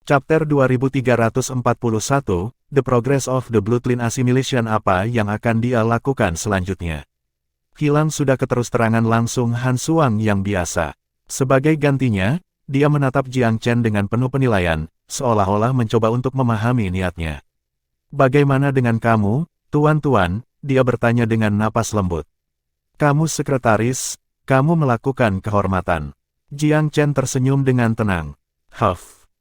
Chapter 2341, The Progress of the Bloodline Assimilation. Apa yang akan dia lakukan selanjutnya? Hilang sudah keterus-terangan langsung Han Suang yang biasa. Sebagai gantinya, dia menatap Jiang Chen dengan penuh penilaian, seolah-olah mencoba untuk memahami niatnya. Bagaimana dengan kamu, Tuan-Tuan? Dia bertanya dengan napas lembut. Kamu sekretaris, kamu melakukan kehormatan. Jiang Chen tersenyum dengan tenang.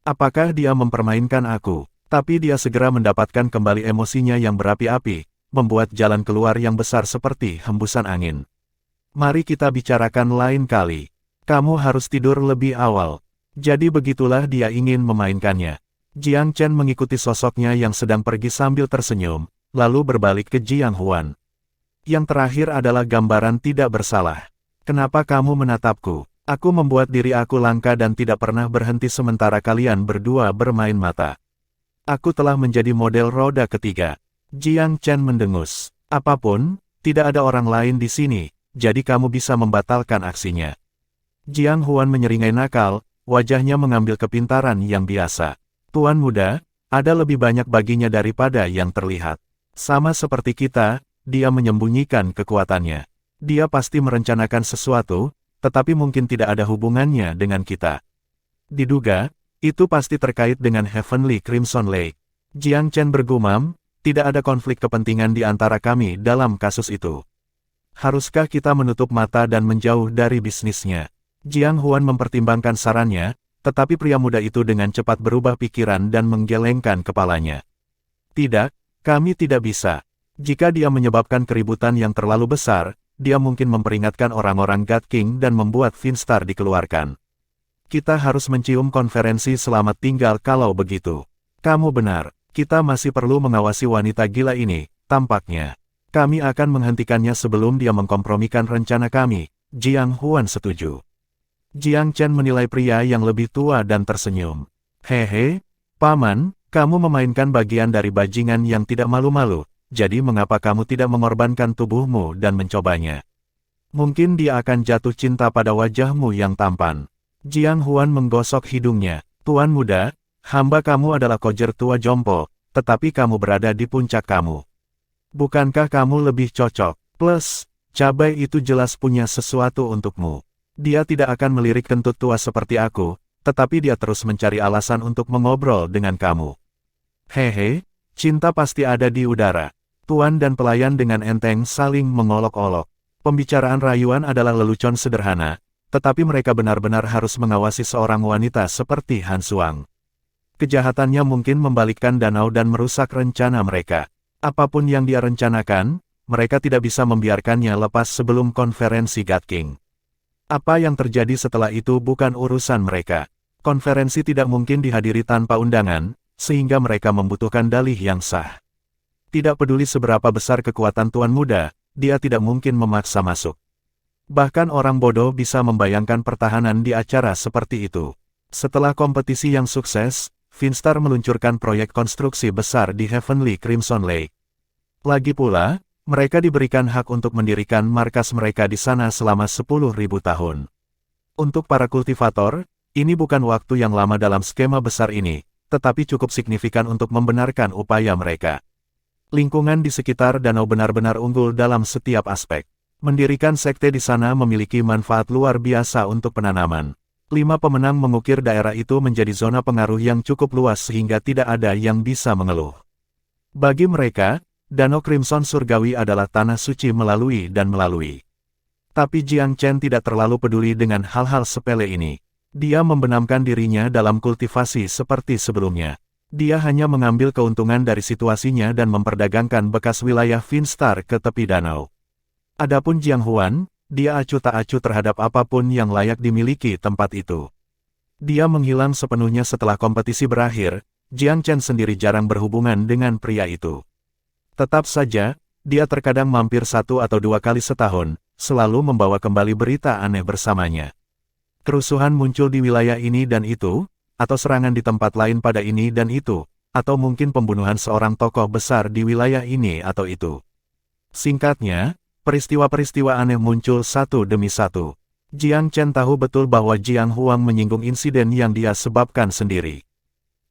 Apakah dia mempermainkan aku? Tapi dia segera mendapatkan kembali emosinya yang berapi-api, membuat jalan keluar yang besar seperti hembusan angin. Mari kita bicarakan lain kali. Kamu harus tidur lebih awal. Jadi begitulah dia ingin memainkannya. Jiang Chen mengikuti sosoknya yang sedang pergi sambil tersenyum, lalu berbalik ke Jiang Huan. Yang terakhir adalah gambaran tidak bersalah. Kenapa kamu menatapku? Aku membuat diri aku langka dan tidak pernah berhenti sementara kalian berdua bermain mata. Aku telah menjadi model roda ketiga. Jiang Chen mendengus. Apapun, tidak ada orang lain di sini, jadi kamu bisa membatalkan aksinya. Jiang Huan menyeringai nakal, wajahnya mengambil kepintaran yang biasa. Tuan muda, ada lebih banyak baginya daripada yang terlihat. Sama seperti kita, dia menyembunyikan kekuatannya. Dia pasti merencanakan sesuatu, tetapi mungkin tidak ada hubungannya dengan kita. Diduga, itu pasti terkait dengan Heavenly Crimson Lake. Jiang Chen bergumam, tidak ada konflik kepentingan di antara kami dalam kasus itu. Haruskah kita menutup mata dan menjauh dari bisnisnya? Jiang Huan mempertimbangkan sarannya, tetapi pria muda itu dengan cepat berubah pikiran dan menggelengkan kepalanya. Tidak, kami tidak bisa. Jika dia menyebabkan keributan yang terlalu besar, dia mungkin memperingatkan orang-orang God King dan membuat Finstar dikeluarkan. Kita harus mencium konferensi selamat tinggal kalau begitu. Kamu benar, kita masih perlu mengawasi wanita gila ini, tampaknya. Kami akan menghentikannya sebelum dia mengkompromikan rencana kami. Jiang Huan setuju. Jiang Chen menilai pria yang lebih tua dan tersenyum. Hehe, Paman, kamu memainkan bagian dari bajingan yang tidak malu-malu. Jadi mengapa kamu tidak mengorbankan tubuhmu dan mencobanya? Mungkin dia akan jatuh cinta pada wajahmu yang tampan. Jiang Huan menggosok hidungnya. Tuan muda, hamba kamu adalah kojer tua jompo, tetapi kamu berada di puncak kamu. Bukankah kamu lebih cocok? Plus, cabai itu jelas punya sesuatu untukmu. Dia tidak akan melirik kentut tua seperti aku, tetapi dia terus mencari alasan untuk mengobrol dengan kamu. Hehe, cinta pasti ada di udara. Tuan dan pelayan dengan enteng saling mengolok-olok. Pembicaraan rayuan adalah lelucon sederhana, tetapi mereka benar-benar harus mengawasi seorang wanita seperti Han Suang. Kejahatannya mungkin membalikkan danau dan merusak rencana mereka. Apapun yang dia rencanakan, mereka tidak bisa membiarkannya lepas sebelum konferensi God King. Apa yang terjadi setelah itu bukan urusan mereka. Konferensi tidak mungkin dihadiri tanpa undangan, sehingga mereka membutuhkan dalih yang sah. Tidak peduli seberapa besar kekuatan tuan muda, dia tidak mungkin memaksa masuk. Bahkan orang bodoh bisa membayangkan pertahanan di acara seperti itu. Setelah kompetisi yang sukses, Finstar meluncurkan proyek konstruksi besar di Heavenly Crimson Lake. Lagi pula, mereka diberikan hak untuk mendirikan markas mereka di sana selama 10.000 tahun. Untuk para kultivator, ini bukan waktu yang lama dalam skema besar ini, tetapi cukup signifikan untuk membenarkan upaya mereka. Lingkungan di sekitar danau benar-benar unggul dalam setiap aspek. Mendirikan sekte di sana memiliki manfaat luar biasa untuk penanaman. 5 pemenang mengukir daerah itu menjadi zona pengaruh yang cukup luas sehingga tidak ada yang bisa mengeluh. Bagi mereka, Danau Crimson Surgawi adalah tanah suci melalui dan melalui. Tapi Jiang Chen tidak terlalu peduli dengan hal-hal sepele ini. Dia membenamkan dirinya dalam kultivasi seperti sebelumnya. Dia hanya mengambil keuntungan dari situasinya dan memperdagangkan bekas wilayah Finstar ke tepi danau. Adapun Jiang Huan, dia acuh tak acuh terhadap apapun yang layak dimiliki tempat itu. Dia menghilang sepenuhnya setelah kompetisi berakhir. Jiang Chen sendiri jarang berhubungan dengan pria itu. Tetap saja, dia terkadang mampir 1 atau 2 kali setahun, selalu membawa kembali berita aneh bersamanya. Kerusuhan muncul di wilayah ini dan itu, atau serangan di tempat lain pada ini dan itu, atau mungkin pembunuhan seorang tokoh besar di wilayah ini atau itu. Singkatnya, peristiwa-peristiwa aneh muncul satu demi satu. Jiang Chen tahu betul bahwa Jiang Huang menyinggung insiden yang dia sebabkan sendiri.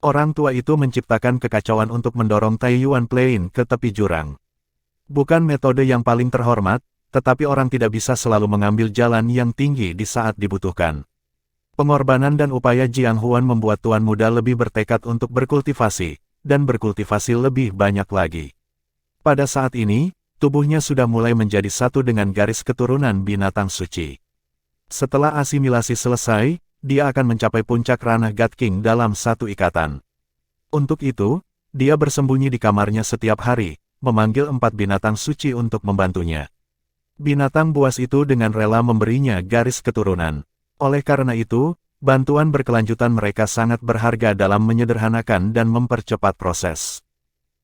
Orang tua itu menciptakan kekacauan untuk mendorong Taiyuan Plain ke tepi jurang. Bukan metode yang paling terhormat, tetapi orang tidak bisa selalu mengambil jalan yang tinggi di saat dibutuhkan. Pengorbanan dan upaya Jiang Huan membuat Tuan Muda lebih bertekad untuk berkultivasi, dan berkultivasi lebih banyak lagi. Pada saat ini, tubuhnya sudah mulai menjadi satu dengan garis keturunan binatang suci. Setelah asimilasi selesai, dia akan mencapai puncak ranah God King dalam satu ikatan. Untuk itu, dia bersembunyi di kamarnya setiap hari, memanggil 4 binatang suci untuk membantunya. Binatang buas itu dengan rela memberinya garis keturunan. Oleh karena itu, bantuan berkelanjutan mereka sangat berharga dalam menyederhanakan dan mempercepat proses.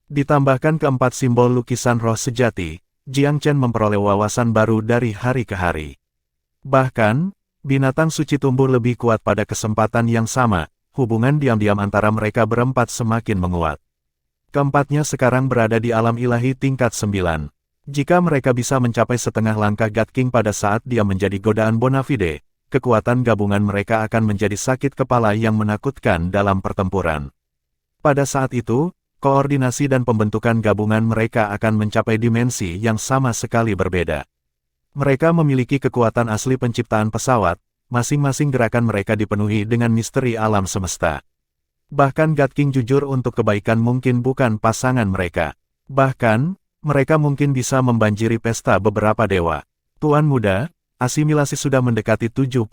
Ditambahkan keempat simbol lukisan roh sejati, Jiang Chen memperoleh wawasan baru dari hari ke hari. Bahkan, binatang suci tumbuh lebih kuat pada kesempatan yang sama, hubungan diam-diam antara mereka berempat semakin menguat. Keempatnya sekarang berada di alam ilahi tingkat 9. Jika mereka bisa mencapai setengah langkah God King pada saat dia menjadi godaan bona fide, kekuatan gabungan mereka akan menjadi sakit kepala yang menakutkan dalam pertempuran. Pada saat itu, koordinasi dan pembentukan gabungan mereka akan mencapai dimensi yang sama sekali berbeda. Mereka memiliki kekuatan asli penciptaan pesawat, masing-masing gerakan mereka dipenuhi dengan misteri alam semesta. Bahkan God King jujur untuk kebaikan mungkin bukan pasangan mereka. Bahkan, mereka mungkin bisa membanjiri pesta beberapa dewa. Tuan Muda, asimilasi sudah mendekati 70%.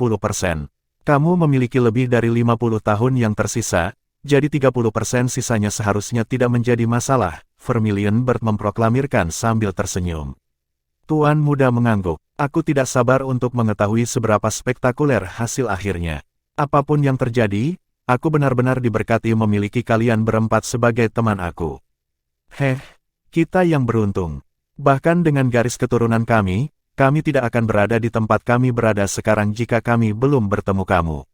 Kamu memiliki lebih dari 50 tahun yang tersisa, jadi 30% sisanya seharusnya tidak menjadi masalah, Vermilion Bird memproklamirkan sambil tersenyum. Tuan Muda mengangguk. Aku tidak sabar untuk mengetahui seberapa spektakuler hasil akhirnya. Apapun yang terjadi, aku benar-benar diberkati memiliki kalian berempat sebagai teman aku. Kita yang beruntung. Bahkan dengan garis keturunan kami tidak akan berada di tempat kami berada sekarang jika kami belum bertemu kamu.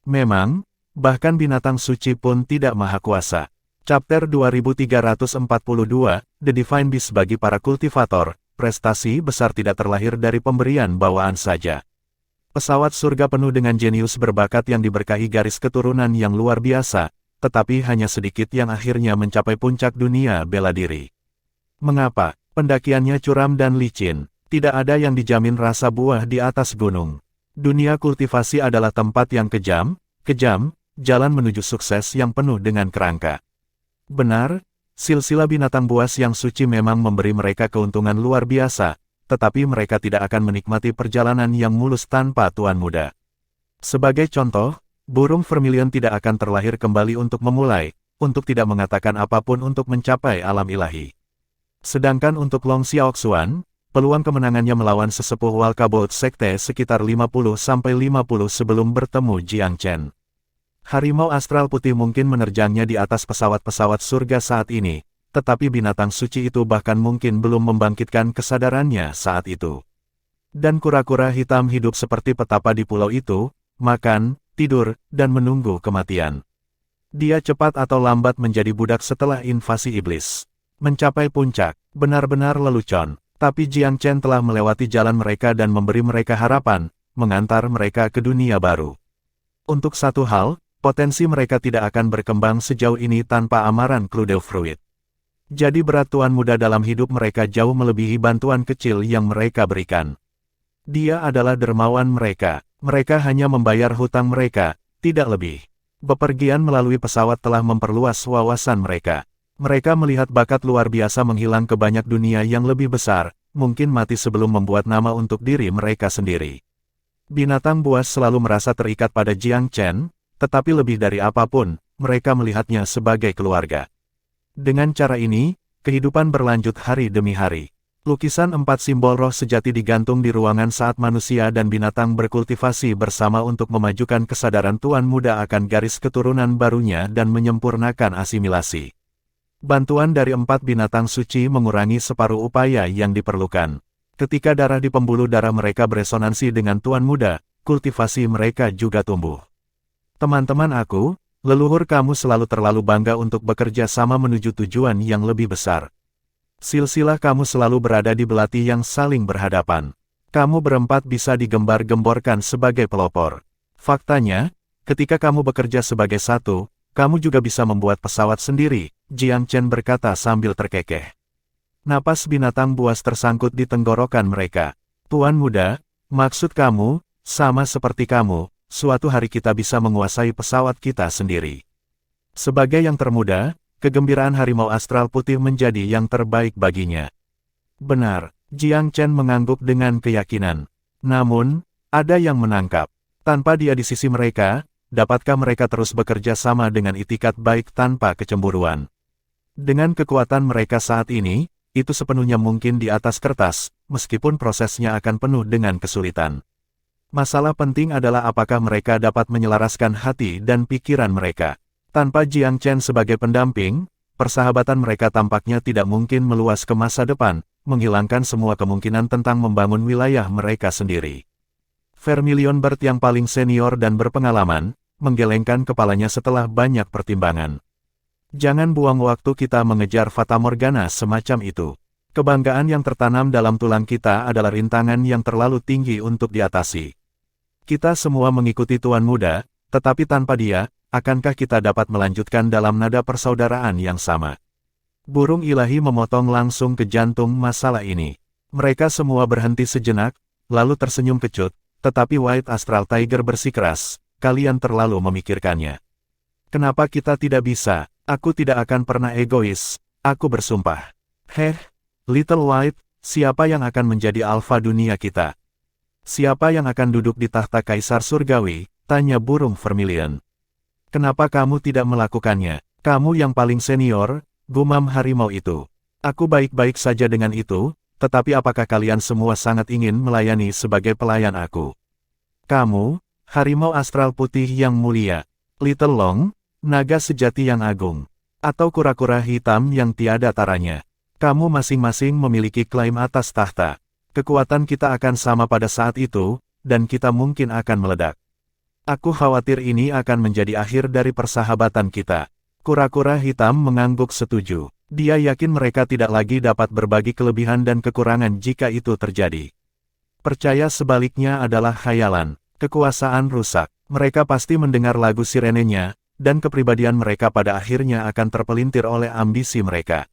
Memang, bahkan binatang suci pun tidak maha kuasa. Chapter 2342, The Divine Beast bagi para kultivator. Prestasi besar tidak terlahir dari pemberian bawaan saja. Pesawat surga penuh dengan jenius berbakat yang diberkahi garis keturunan yang luar biasa, tetapi hanya sedikit yang akhirnya mencapai puncak dunia bela diri. Mengapa? Pendakiannya curam dan licin. Tidak ada yang dijamin rasa buah di atas gunung. Dunia kultivasi adalah tempat yang kejam, jalan menuju sukses yang penuh dengan kerangka. Benar, silsilah binatang buas yang suci memang memberi mereka keuntungan luar biasa, tetapi mereka tidak akan menikmati perjalanan yang mulus tanpa Tuan Muda. Sebagai contoh, burung Vermilion tidak akan terlahir kembali untuk memulai, untuk tidak mengatakan apapun untuk mencapai alam ilahi. Sedangkan untuk Long Xiaoxuan, peluang kemenangannya melawan sesepuh Walkabout Sekte sekitar 50-50 sebelum bertemu Jiang Chen. Harimau astral putih mungkin menerjangnya di atas pesawat-pesawat surga saat ini, tetapi binatang suci itu bahkan mungkin belum membangkitkan kesadarannya saat itu. Dan kura-kura hitam hidup seperti petapa di pulau itu, makan, tidur, dan menunggu kematian. Dia cepat atau lambat menjadi budak setelah invasi iblis. Mencapai puncak, benar-benar lelucon, tapi Jiang Chen telah melewati jalan mereka dan memberi mereka harapan, mengantar mereka ke dunia baru. Untuk satu hal, potensi mereka tidak akan berkembang sejauh ini tanpa amaran Cludefruit. Jadi berat Tuan Muda dalam hidup mereka jauh melebihi bantuan kecil yang mereka berikan. Dia adalah dermawan mereka. Mereka hanya membayar hutang mereka, tidak lebih. Bepergian melalui pesawat telah memperluas wawasan mereka. Mereka melihat bakat luar biasa menghilang ke banyak dunia yang lebih besar, mungkin mati sebelum membuat nama untuk diri mereka sendiri. Binatang buas selalu merasa terikat pada Jiang Chen, tetapi lebih dari apapun, mereka melihatnya sebagai keluarga. Dengan cara ini, kehidupan berlanjut hari demi hari. Lukisan 4 simbol roh sejati digantung di ruangan saat manusia dan binatang berkultivasi bersama untuk memajukan kesadaran Tuan Muda akan garis keturunan barunya dan menyempurnakan asimilasi. Bantuan dari 4 binatang suci mengurangi separuh upaya yang diperlukan. Ketika darah di pembuluh darah mereka beresonansi dengan Tuan Muda, kultivasi mereka juga tumbuh. Teman-teman aku, leluhur kamu selalu terlalu bangga untuk bekerja sama menuju tujuan yang lebih besar. Silsilah kamu selalu berada di belati yang saling berhadapan. Kamu berempat bisa digembar-gemborkan sebagai pelopor. Faktanya, ketika kamu bekerja sebagai satu, kamu juga bisa membuat pesawat sendiri, Jiang Chen berkata sambil terkekeh. Napas binatang buas tersangkut di tenggorokan mereka. Tuan muda, maksud kamu, sama seperti kamu, suatu hari kita bisa menguasai pesawat kita sendiri. Sebagai yang termuda, kegembiraan harimau astral putih menjadi yang terbaik baginya. Benar, Jiang Chen mengangguk dengan keyakinan. Namun, ada yang menangkap. Tanpa dia di sisi mereka, dapatkah mereka terus bekerja sama dengan itikat baik tanpa kecemburuan? Dengan kekuatan mereka saat ini, itu sepenuhnya mungkin di atas kertas, meskipun prosesnya akan penuh dengan kesulitan. Masalah penting adalah apakah mereka dapat menyelaraskan hati dan pikiran mereka. Tanpa Jiang Chen sebagai pendamping, persahabatan mereka tampaknya tidak mungkin meluas ke masa depan, menghilangkan semua kemungkinan tentang membangun wilayah mereka sendiri. Vermilion Bird yang paling senior dan berpengalaman, menggelengkan kepalanya setelah banyak pertimbangan. Jangan buang waktu kita mengejar Fata Morgana semacam itu. Kebanggaan yang tertanam dalam tulang kita adalah rintangan yang terlalu tinggi untuk diatasi. Kita semua mengikuti Tuan Muda, tetapi tanpa dia, akankah kita dapat melanjutkan dalam nada persaudaraan yang sama? Burung ilahi memotong langsung ke jantung masalah ini. Mereka semua berhenti sejenak, lalu tersenyum kecut, tetapi White Astral Tiger bersikeras, kalian terlalu memikirkannya. Kenapa kita tidak bisa? Aku tidak akan pernah egois, aku bersumpah. Little White, siapa yang akan menjadi alfa dunia kita? Siapa yang akan duduk di tahta Kaisar Surgawi? Tanya burung Vermilion. Kenapa kamu tidak melakukannya? Kamu yang paling senior, gumam harimau itu. Aku baik-baik saja dengan itu, tetapi apakah kalian semua sangat ingin melayani sebagai pelayan aku? Kamu, harimau astral putih yang mulia, Little Long, naga sejati yang agung, atau kura-kura hitam yang tiada taranya. Kamu masing-masing memiliki klaim atas tahta. Kekuatan kita akan sama pada saat itu, dan kita mungkin akan meledak. Aku khawatir ini akan menjadi akhir dari persahabatan kita. Kura-kura hitam mengangguk setuju. Dia yakin mereka tidak lagi dapat berbagi kelebihan dan kekurangan jika itu terjadi. Percaya sebaliknya adalah khayalan. Kekuasaan rusak. Mereka pasti mendengar lagu sirenenya, dan kepribadian mereka pada akhirnya akan terpelintir oleh ambisi mereka.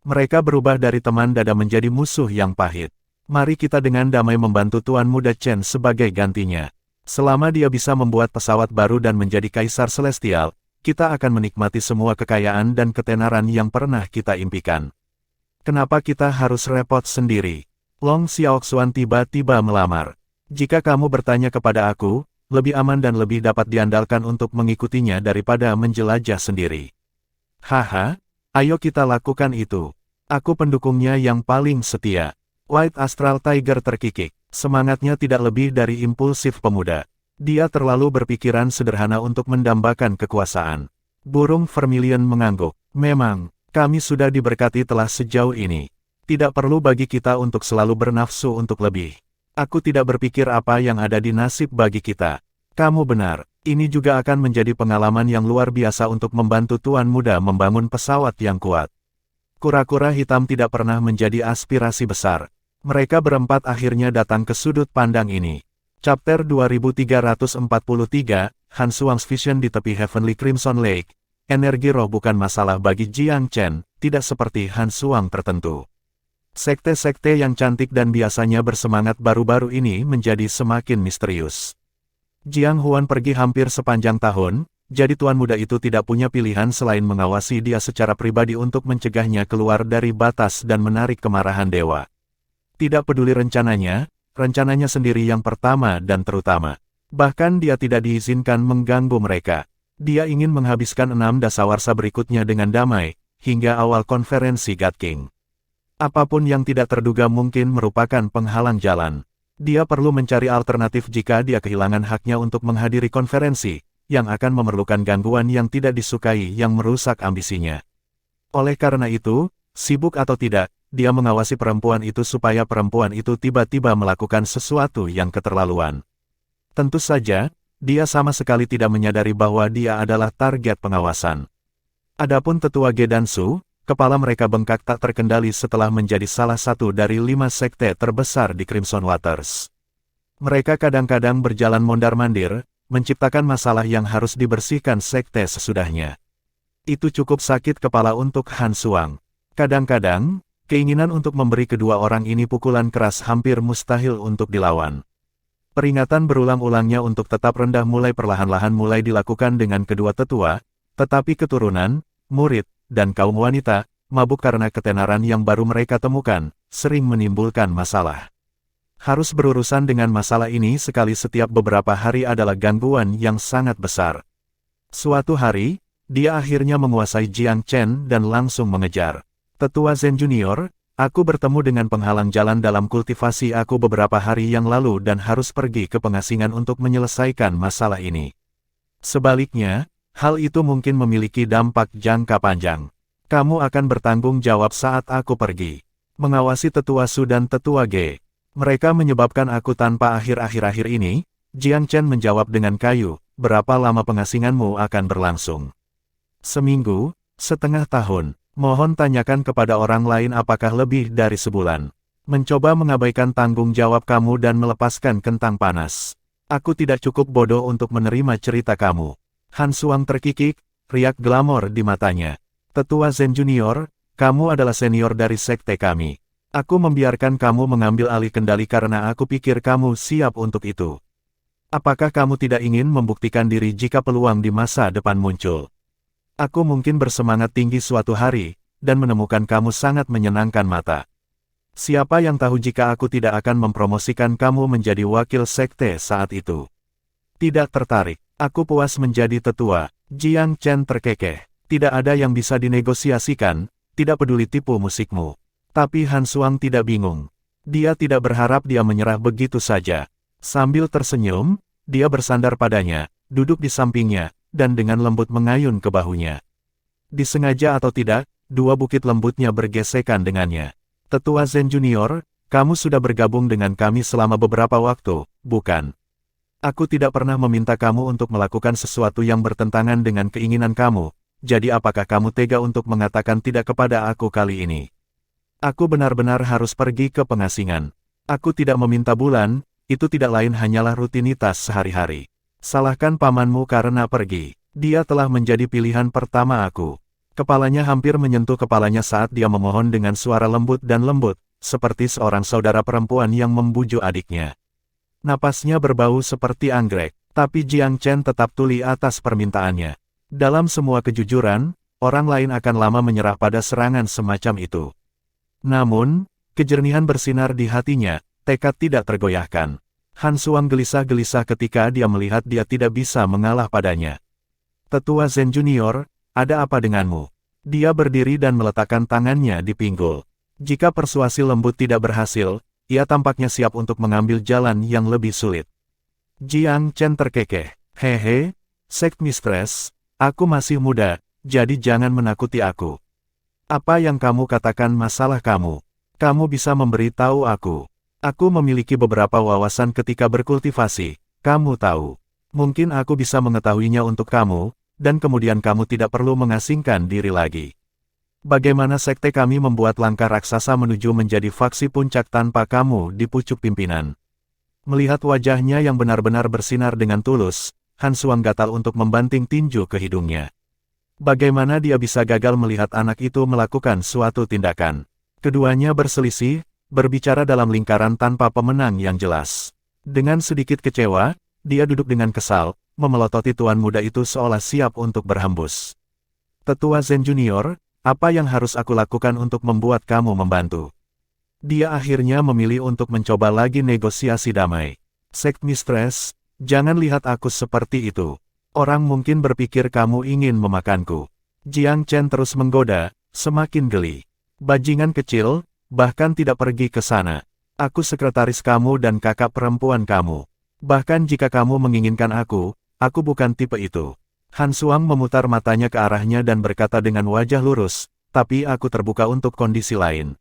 Mereka berubah dari teman dada menjadi musuh yang pahit. Mari kita dengan damai membantu Tuan Muda Chen sebagai gantinya. Selama dia bisa membuat pesawat baru dan menjadi Kaisar Celestial, kita akan menikmati semua kekayaan dan ketenaran yang pernah kita impikan. Kenapa kita harus repot sendiri? Long Xiaoxuan tiba-tiba melamar. Jika kamu bertanya kepada aku, lebih aman dan lebih dapat diandalkan untuk mengikutinya daripada menjelajah sendiri. Haha, ayo kita lakukan itu. Aku pendukungnya yang paling setia. White Astral Tiger terkikik. Semangatnya tidak lebih dari impulsif pemuda. Dia terlalu berpikiran sederhana untuk mendambakan kekuasaan. Burung Vermilion mengangguk. Memang, kami sudah diberkati telah sejauh ini. Tidak perlu bagi kita untuk selalu bernafsu untuk lebih. Aku tidak berpikir apa yang ada di nasib bagi kita. Kamu benar, ini juga akan menjadi pengalaman yang luar biasa untuk membantu Tuan Muda membangun pesawat yang kuat. Kura-kura hitam tidak pernah menjadi aspirasi besar. Mereka berempat akhirnya datang ke sudut pandang ini. Chapter 2343, Han Suang's Vision di tepi Heavenly Crimson Lake. Energi roh bukan masalah bagi Jiang Chen, tidak seperti Han Suang tertentu. Sekte-sekte yang cantik dan biasanya bersemangat baru-baru ini menjadi semakin misterius. Jiang Huan pergi hampir sepanjang tahun, jadi Tuan Muda itu tidak punya pilihan selain mengawasi dia secara pribadi untuk mencegahnya keluar dari batas dan menarik kemarahan dewa. Tidak peduli rencananya sendiri yang pertama dan terutama. Bahkan dia tidak diizinkan mengganggu mereka. Dia ingin menghabiskan 6 dasawarsa berikutnya dengan damai, hingga awal konferensi God King. Apapun yang tidak terduga mungkin merupakan penghalang jalan. Dia perlu mencari alternatif jika dia kehilangan haknya untuk menghadiri konferensi, yang akan memerlukan gangguan yang tidak disukai yang merusak ambisinya. Oleh karena itu, sibuk atau tidak, dia mengawasi perempuan itu supaya perempuan itu tiba-tiba melakukan sesuatu yang keterlaluan. Tentu saja, dia sama sekali tidak menyadari bahwa dia adalah target pengawasan. Adapun tetua Gedansu, kepala mereka bengkak tak terkendali setelah menjadi salah satu dari 5 sekte terbesar di Crimson Waters. Mereka kadang-kadang berjalan mondar-mandir, menciptakan masalah yang harus dibersihkan sekte sesudahnya. Itu cukup sakit kepala untuk Han Suang. Kadang-kadang, keinginan untuk memberi kedua orang ini pukulan keras hampir mustahil untuk dilawan. Peringatan berulang-ulangnya untuk tetap rendah mulai perlahan-lahan mulai dilakukan dengan kedua tetua, tetapi keturunan, murid, dan kaum wanita, mabuk karena ketenaran yang baru mereka temukan, sering menimbulkan masalah. Harus berurusan dengan masalah ini sekali setiap beberapa hari adalah gangguan yang sangat besar. Suatu hari, dia akhirnya menguasai Jiang Chen dan langsung mengejar. Tetua Zen Junior, aku bertemu dengan penghalang jalan dalam kultivasi aku beberapa hari yang lalu dan harus pergi ke pengasingan untuk menyelesaikan masalah ini. Sebaliknya, hal itu mungkin memiliki dampak jangka panjang. Kamu akan bertanggung jawab saat aku pergi. Mengawasi Tetua Su dan Tetua Ge. Mereka menyebabkan aku tanpa akhir-akhir ini, Jiang Chen menjawab dengan kayu, berapa lama pengasinganmu akan berlangsung? Seminggu, setengah tahun, mohon tanyakan kepada orang lain apakah lebih dari sebulan. Mencoba mengabaikan tanggung jawab kamu dan melepaskan kentang panas. Aku tidak cukup bodoh untuk menerima cerita kamu. Han Suang terkikik, riak glamor di matanya. Tetua Zen Junior, kamu adalah senior dari sekte kami. Aku membiarkan kamu mengambil alih kendali karena aku pikir kamu siap untuk itu. Apakah kamu tidak ingin membuktikan diri jika peluang di masa depan muncul? Aku mungkin bersemangat tinggi suatu hari, dan menemukan kamu sangat menyenangkan mata. Siapa yang tahu jika aku tidak akan mempromosikan kamu menjadi wakil sekte saat itu? Tidak tertarik, aku puas menjadi tetua. Jiang Chen terkekeh. Tidak ada yang bisa dinegosiasikan, tidak peduli tipu musikmu. Tapi Han Suang tidak bingung. Dia tidak berharap dia menyerah begitu saja. Sambil tersenyum, dia bersandar padanya, duduk di sampingnya, dan dengan lembut mengayun ke bahunya. Disengaja atau tidak, dua bukit lembutnya bergesekan dengannya. Tetua Zen Junior, kamu sudah bergabung dengan kami selama beberapa waktu, bukan? Aku tidak pernah meminta kamu untuk melakukan sesuatu yang bertentangan dengan keinginan kamu, jadi apakah kamu tega untuk mengatakan tidak kepada aku kali ini? Aku benar-benar harus pergi ke pengasingan. Aku tidak meminta bulan, itu tidak lain hanyalah rutinitas sehari-hari. Salahkan pamanmu karena pergi. Dia telah menjadi pilihan pertama aku. Kepalanya hampir menyentuh kepalanya saat dia memohon dengan suara lembut dan lembut, seperti seorang saudara perempuan yang membujuk adiknya. Napasnya berbau seperti anggrek, tapi Jiang Chen tetap tuli atas permintaannya. Dalam semua kejujuran, orang lain akan lama menyerah pada serangan semacam itu. Namun, kejernihan bersinar di hatinya, tekad tidak tergoyahkan. Han Suang gelisah-gelisah ketika dia melihat dia tidak bisa mengalah padanya. Tetua Zen Junior, ada apa denganmu? Dia berdiri dan meletakkan tangannya di pinggul. Jika persuasi lembut tidak berhasil, ia tampaknya siap untuk mengambil jalan yang lebih sulit. Jiang Chen terkekeh. Hehe, Sect Mistress, aku masih muda, jadi jangan menakuti aku. Apa yang kamu katakan masalah kamu? Kamu bisa memberitahu aku. Aku memiliki beberapa wawasan ketika berkultivasi, kamu tahu. Mungkin aku bisa mengetahuinya untuk kamu, dan kemudian kamu tidak perlu mengasingkan diri lagi. Bagaimana sekte kami membuat langkah raksasa menuju menjadi faksi puncak tanpa kamu di pucuk pimpinan? Melihat wajahnya yang benar-benar bersinar dengan tulus, Han Suang gatal untuk membanting tinju ke hidungnya. Bagaimana dia bisa gagal melihat anak itu melakukan suatu tindakan? Keduanya berselisih, berbicara dalam lingkaran tanpa pemenang yang jelas. Dengan sedikit kecewa, dia duduk dengan kesal, memelototi tuan muda itu seolah siap untuk berhembus. Tetua Zen Junior, apa yang harus aku lakukan untuk membuat kamu membantu? Dia akhirnya memilih untuk mencoba lagi negosiasi damai. Sect Mistress, jangan lihat aku seperti itu. Orang mungkin berpikir kamu ingin memakanku. Jiang Chen terus menggoda, semakin geli. Bajingan kecil, bahkan tidak pergi ke sana. Aku sekretaris kamu dan kakak perempuan kamu. Bahkan jika kamu menginginkan aku bukan tipe itu. Han Suang memutar matanya ke arahnya dan berkata dengan wajah lurus, tapi aku terbuka untuk kondisi lain.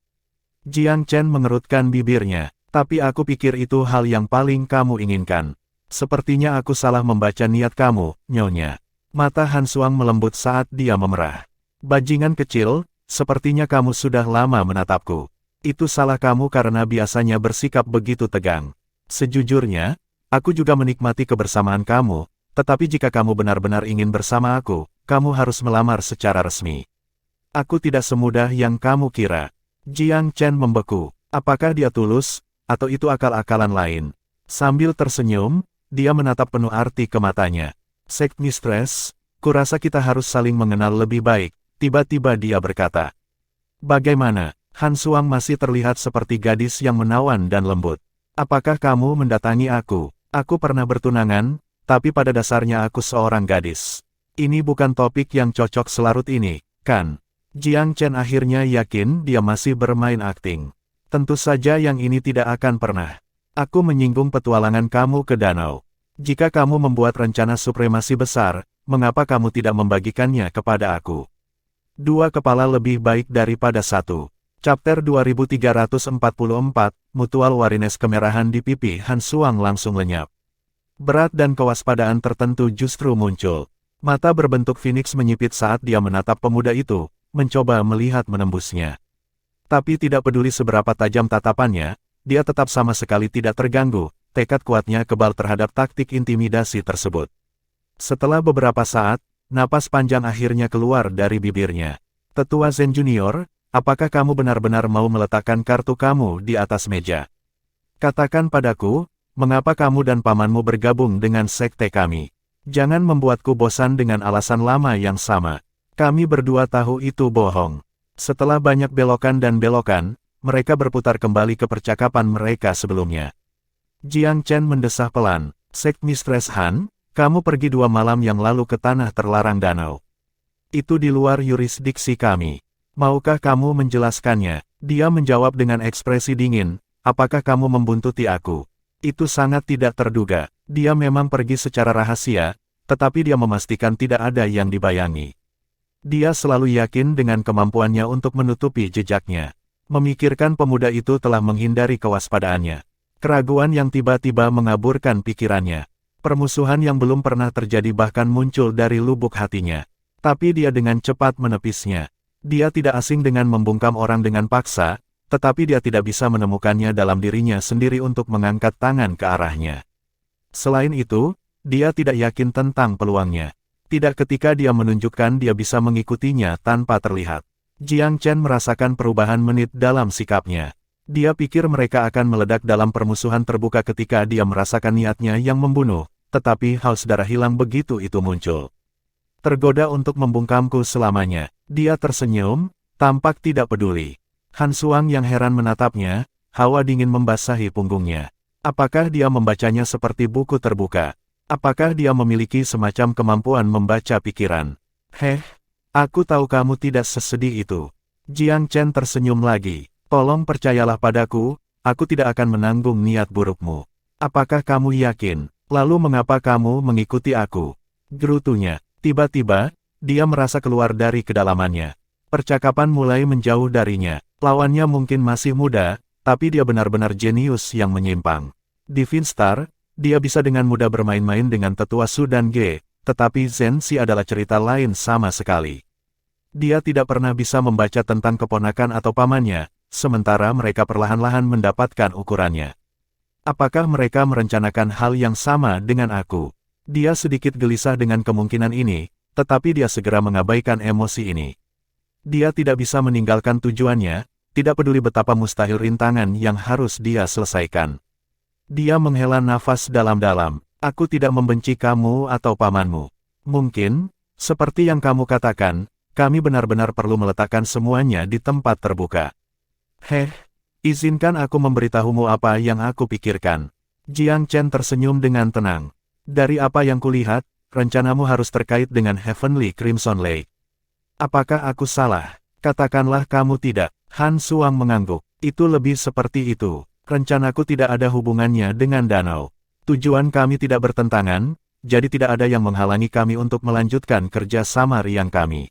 Jiang Chen mengerutkan bibirnya, tapi aku pikir itu hal yang paling kamu inginkan. Sepertinya aku salah membaca niat kamu, Nyonya. Mata Han Suang melembut saat dia memerah. Bajingan kecil, sepertinya kamu sudah lama menatapku. Itu salah kamu karena biasanya bersikap begitu tegang. Sejujurnya, aku juga menikmati kebersamaan kamu, Tetapi jika kamu benar-benar ingin bersama aku, kamu harus melamar secara resmi. Aku tidak semudah yang kamu kira. Jiang Chen membeku. Apakah dia tulus, atau itu akal-akalan lain? Sambil tersenyum, dia menatap penuh arti ke matanya. Sect Mistress, kurasa kita harus saling mengenal lebih baik, tiba-tiba dia berkata. Bagaimana? Han Suang masih terlihat seperti gadis yang menawan dan lembut. Apakah kamu mendatangi aku? Aku pernah bertunangan, tapi pada dasarnya aku seorang gadis. Ini bukan topik yang cocok selarut ini, kan? Jiang Chen akhirnya yakin dia masih bermain akting. Tentu saja yang ini tidak akan pernah. Aku menyinggung petualangan kamu ke danau. Jika kamu membuat rencana supremasi besar, mengapa kamu tidak membagikannya kepada aku? Dua kepala lebih baik daripada satu. Chapter 2344, Mutual Warines. Kemerahan di pipi Han Suang langsung lenyap. Berat dan kewaspadaan tertentu justru muncul. Mata berbentuk phoenix menyipit saat dia menatap pemuda itu, mencoba melihat menembusnya. Tapi tidak peduli seberapa tajam tatapannya, dia tetap sama sekali tidak terganggu, tekad kuatnya kebal terhadap taktik intimidasi tersebut. Setelah beberapa saat, napas panjang akhirnya keluar dari bibirnya. Tetua Zen Junior, apakah kamu benar-benar mau meletakkan kartu kamu di atas meja? Katakan padaku, mengapa kamu dan pamanmu bergabung dengan sekte kami? Jangan membuatku bosan dengan alasan lama yang sama. Kami berdua tahu itu bohong. Setelah banyak belokan dan belokan, mereka berputar kembali ke percakapan mereka sebelumnya. Jiang Chen mendesah pelan, Sect Mistress Han, kamu pergi 2 malam yang lalu ke tanah terlarang danau. Itu di luar yurisdiksi kami. Maukah kamu menjelaskannya? Dia menjawab dengan ekspresi dingin, apakah kamu membuntuti aku? Itu sangat tidak terduga. Dia memang pergi secara rahasia, tetapi dia memastikan tidak ada yang dibayangi. Dia selalu yakin dengan kemampuannya untuk menutupi jejaknya. Memikirkan pemuda itu telah menghindari kewaspadaannya. Keraguan yang tiba-tiba mengaburkan pikirannya. Permusuhan yang belum pernah terjadi bahkan muncul dari lubuk hatinya. Tapi dia dengan cepat menepisnya. Dia tidak asing dengan membungkam orang dengan paksa, tetapi dia tidak bisa menemukannya dalam dirinya sendiri untuk mengangkat tangan ke arahnya. Selain itu, dia tidak yakin tentang peluangnya. Tidak ketika dia menunjukkan dia bisa mengikutinya tanpa terlihat. Jiang Chen merasakan perubahan menit dalam sikapnya. Dia pikir mereka akan meledak dalam permusuhan terbuka ketika dia merasakan niatnya yang membunuh, tetapi haus darah hilang begitu itu muncul. Tergoda untuk membungkamku selamanya. Dia tersenyum, tampak tidak peduli. Han Suang yang heran menatapnya, hawa dingin membasahi punggungnya. Apakah dia membacanya seperti buku terbuka? Apakah dia memiliki semacam kemampuan membaca pikiran? Aku tahu kamu tidak sesedih itu. Jiang Chen tersenyum lagi. Tolong percayalah padaku, aku tidak akan menanggung niat burukmu. Apakah kamu yakin? Lalu mengapa kamu mengikuti aku? Gerutunya. Tiba-tiba, dia merasa keluar dari kedalamannya. Percakapan mulai menjauh darinya. Lawannya mungkin masih muda, tapi dia benar-benar jenius yang menyimpang. Di Finstar, dia bisa dengan mudah bermain-main dengan tetua Su dan Ge, tetapi Zen Si adalah cerita lain sama sekali. Dia tidak pernah bisa membaca tentang keponakan atau pamannya, sementara mereka perlahan-lahan mendapatkan ukurannya. Apakah mereka merencanakan hal yang sama dengan aku? Dia sedikit gelisah dengan kemungkinan ini, tetapi dia segera mengabaikan emosi ini. Dia tidak bisa meninggalkan tujuannya, tidak peduli betapa mustahil rintangan yang harus dia selesaikan. Dia menghela nafas dalam-dalam. Aku tidak membenci kamu atau pamanmu. Mungkin, seperti yang kamu katakan, kami benar-benar perlu meletakkan semuanya di tempat terbuka. Izinkan aku memberitahumu apa yang aku pikirkan. Jiang Chen tersenyum dengan tenang. Dari apa yang kulihat, rencanamu harus terkait dengan Heavenly Crimson Lake. Apakah aku salah? Katakanlah kamu tidak. Han Suang mengangguk. Itu lebih seperti itu. Rencanaku tidak ada hubungannya dengan danau. Tujuan kami tidak bertentangan, jadi tidak ada yang menghalangi kami untuk melanjutkan kerja sama riang kami.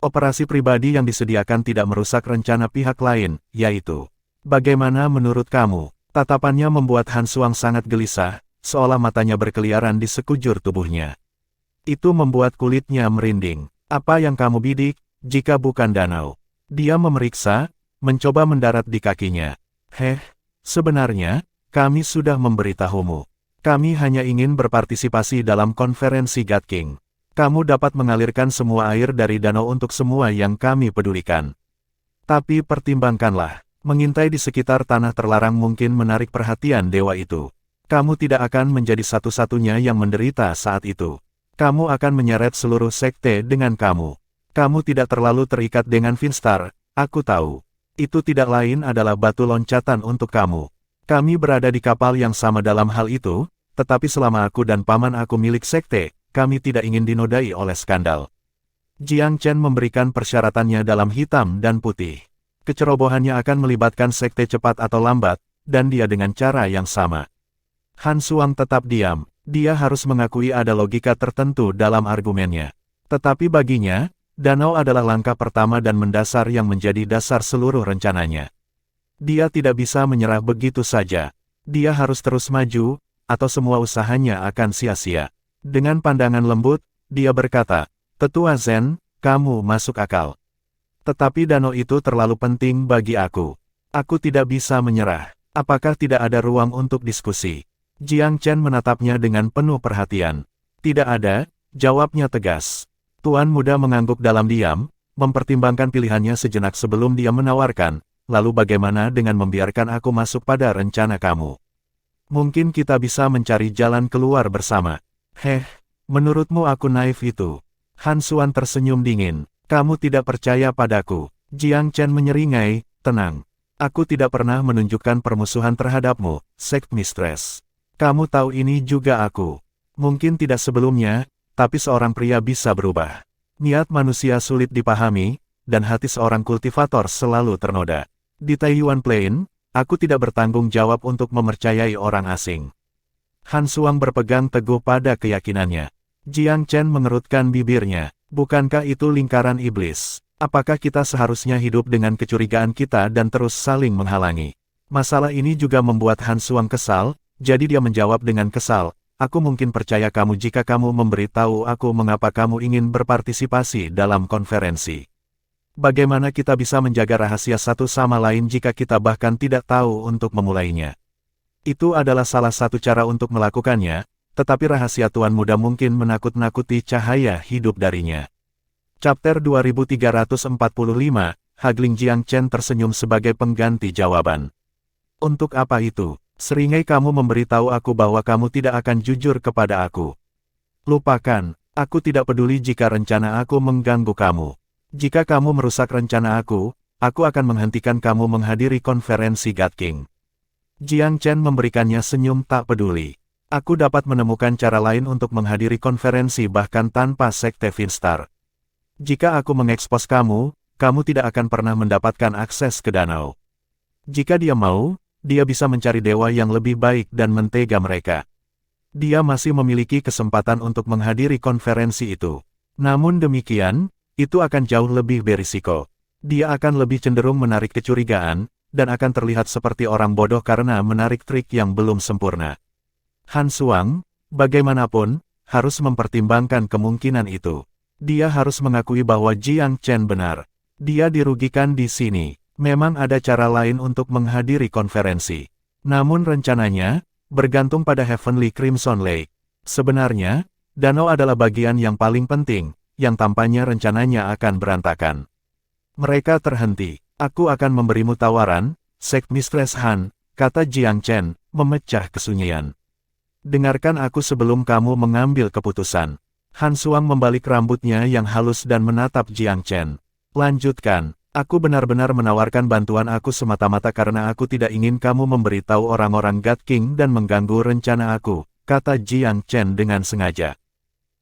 Operasi pribadi yang disediakan tidak merusak rencana pihak lain, yaitu. Bagaimana menurut kamu? Tatapannya membuat Han Suang sangat gelisah, seolah matanya berkeliaran di sekujur tubuhnya. Itu membuat kulitnya merinding. Apa yang kamu bidik, jika bukan danau? Dia memeriksa, mencoba mendarat di kakinya. Sebenarnya, kami sudah memberitahumu. Kami hanya ingin berpartisipasi dalam konferensi God King. Kamu dapat mengalirkan semua air dari danau untuk semua yang kami pedulikan. Tapi pertimbangkanlah, mengintai di sekitar tanah terlarang mungkin menarik perhatian dewa itu. Kamu tidak akan menjadi satu-satunya yang menderita saat itu. Kamu akan menyeret seluruh sekte dengan kamu. Kamu tidak terlalu terikat dengan Finstar, aku tahu. Itu tidak lain adalah batu loncatan untuk kamu. Kami berada di kapal yang sama dalam hal itu, tetapi selama aku dan paman aku milik sekte, kami tidak ingin dinodai oleh skandal. Jiang Chen memberikan persyaratannya dalam hitam dan putih. Kecerobohannya akan melibatkan sekte cepat atau lambat, dan dia dengan cara yang sama. Han Suang tetap diam, dia harus mengakui ada logika tertentu dalam argumennya. Tetapi baginya, danau adalah langkah pertama dan mendasar yang menjadi dasar seluruh rencananya. Dia tidak bisa menyerah begitu saja. Dia harus terus maju, atau semua usahanya akan sia-sia. Dengan pandangan lembut, dia berkata, "Tetua Zen, kamu masuk akal. Tetapi danau itu terlalu penting bagi aku. Aku tidak bisa menyerah. Apakah tidak ada ruang untuk diskusi?" Jiang Chen menatapnya dengan penuh perhatian. "Tidak ada," jawabnya tegas. Tuan muda mengangguk dalam diam, mempertimbangkan pilihannya sejenak sebelum dia menawarkan, "Lalu bagaimana dengan membiarkan aku masuk pada rencana kamu? Mungkin kita bisa mencari jalan keluar bersama." Menurutmu aku naif itu?" Han Suan tersenyum dingin. "Kamu tidak percaya padaku." Jiang Chen menyeringai, "Tenang. Aku tidak pernah menunjukkan permusuhan terhadapmu, Sect Mistress. Kamu tahu ini juga aku. Mungkin tidak sebelumnya, tapi seorang pria bisa berubah. Niat manusia sulit dipahami, dan hati seorang kultivator selalu ternoda. Di Taiyuan Plain, aku tidak bertanggung jawab untuk mempercayai orang asing." Han Suang berpegang teguh pada keyakinannya. Jiang Chen mengerutkan bibirnya. "Bukankah itu lingkaran iblis? Apakah kita seharusnya hidup dengan kecurigaan kita dan terus saling menghalangi?" Masalah ini juga membuat Han Suang kesal, jadi dia menjawab dengan kesal, "Aku mungkin percaya kamu jika kamu memberitahu aku mengapa kamu ingin berpartisipasi dalam konferensi. Bagaimana kita bisa menjaga rahasia satu sama lain jika kita bahkan tidak tahu untuk memulainya? Itu adalah salah satu cara untuk melakukannya, tetapi rahasia Tuan Muda mungkin menakut-nakuti cahaya hidup darinya." Chapter 2345, Hagling Jiang Chen tersenyum sebagai pengganti jawaban. "Untuk apa itu? Seringai kamu memberitahu aku bahwa kamu tidak akan jujur kepada aku. Lupakan, aku tidak peduli jika rencana aku mengganggu kamu. Jika kamu merusak rencana aku akan menghentikan kamu menghadiri konferensi God King." Jiang Chen memberikannya senyum tak peduli. "Aku dapat menemukan cara lain untuk menghadiri konferensi bahkan tanpa sekte Finstar. Jika aku mengekspos kamu tidak akan pernah mendapatkan akses ke danau. Jika dia mau, dia bisa mencari dewa yang lebih baik dan mentega mereka. Dia masih memiliki kesempatan untuk menghadiri konferensi itu. Namun demikian, itu akan jauh lebih berisiko. Dia akan lebih cenderung menarik kecurigaan, dan akan terlihat seperti orang bodoh karena menarik trik yang belum sempurna." Han Suang, bagaimanapun, harus mempertimbangkan kemungkinan itu. Dia harus mengakui bahwa Jiang Chen benar. Dia dirugikan di sini. Memang ada cara lain untuk menghadiri konferensi. Namun rencananya, bergantung pada Heavenly Crimson Lake. Sebenarnya, danau adalah bagian yang paling penting, yang tampaknya rencananya akan berantakan. Mereka terhenti. "Aku akan memberimu tawaran, Sect Mistress Han," kata Jiang Chen, memecah kesunyian. "Dengarkan aku sebelum kamu mengambil keputusan." Han Suang membalik rambutnya yang halus dan menatap Jiang Chen. "Lanjutkan, aku benar-benar menawarkan bantuan aku semata-mata karena aku tidak ingin kamu memberitahu orang-orang God King dan mengganggu rencana aku," kata Jiang Chen dengan sengaja.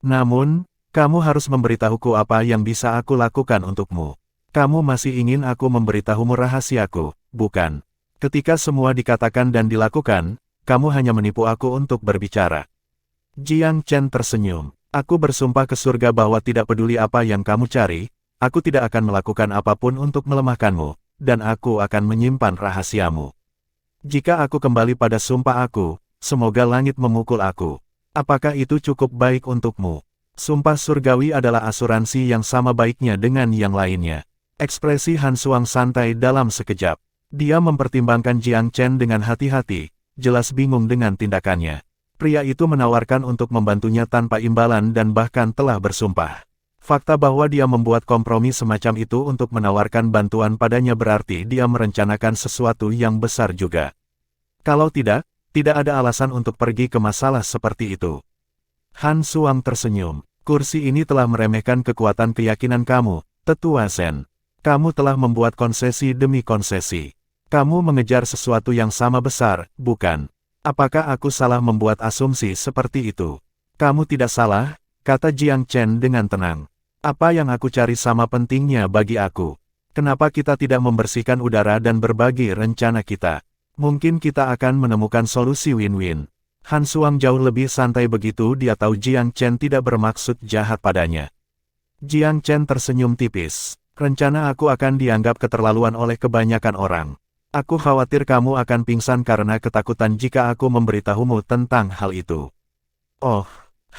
"Namun, kamu harus memberitahuku apa yang bisa aku lakukan untukmu. Kamu masih ingin aku memberitahumu rahasiaku, bukan? Ketika semua dikatakan dan dilakukan, kamu hanya menipu aku untuk berbicara." Jiang Chen tersenyum. "Aku bersumpah ke surga bahwa tidak peduli apa yang kamu cari, aku tidak akan melakukan apapun untuk melemahkanmu, dan aku akan menyimpan rahasiamu. Jika aku kembali pada sumpah aku, semoga langit memukul aku. Apakah itu cukup baik untukmu?" Sumpah surgawi adalah asuransi yang sama baiknya dengan yang lainnya. Ekspresi Han Suang santai dalam sekejap. Dia mempertimbangkan Jiang Chen dengan hati-hati, jelas bingung dengan tindakannya. Pria itu menawarkan untuk membantunya tanpa imbalan dan bahkan telah bersumpah. Fakta bahwa dia membuat kompromi semacam itu untuk menawarkan bantuan padanya berarti dia merencanakan sesuatu yang besar juga. Kalau tidak, tidak ada alasan untuk pergi ke masalah seperti itu. Han Suang tersenyum. Kursi ini telah meremehkan kekuatan keyakinan kamu, Tetua Zen. Kamu telah membuat konsesi demi konsesi. Kamu mengejar sesuatu yang sama besar, bukan? Apakah aku salah membuat asumsi seperti itu? Kamu tidak salah, kata Jiang Chen dengan tenang. Apa yang aku cari sama pentingnya bagi aku. Kenapa kita tidak membersihkan udara dan berbagi rencana kita? Mungkin kita akan menemukan solusi win-win. Han Suang jauh lebih santai begitu dia tahu Jiang Chen tidak bermaksud jahat padanya. Jiang Chen tersenyum tipis. Rencana aku akan dianggap keterlaluan oleh kebanyakan orang. Aku khawatir kamu akan pingsan karena ketakutan jika aku memberitahumu tentang hal itu. Oh,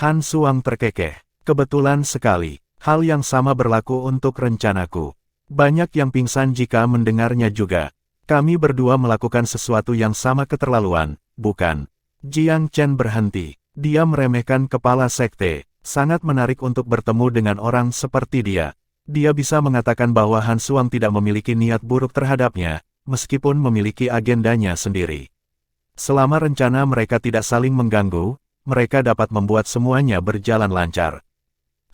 Han Suang terkekeh. Kebetulan sekali, hal yang sama berlaku untuk rencanaku. Banyak yang pingsan jika mendengarnya juga. Kami berdua melakukan sesuatu yang sama keterlaluan, bukan? Jiang Chen berhenti. Dia meremehkan kepala sekte. Sangat menarik untuk bertemu dengan orang seperti dia. Dia bisa mengatakan bahwa Han Suang tidak memiliki niat buruk terhadapnya, meskipun memiliki agendanya sendiri. Selama rencana mereka tidak saling mengganggu, mereka dapat membuat semuanya berjalan lancar.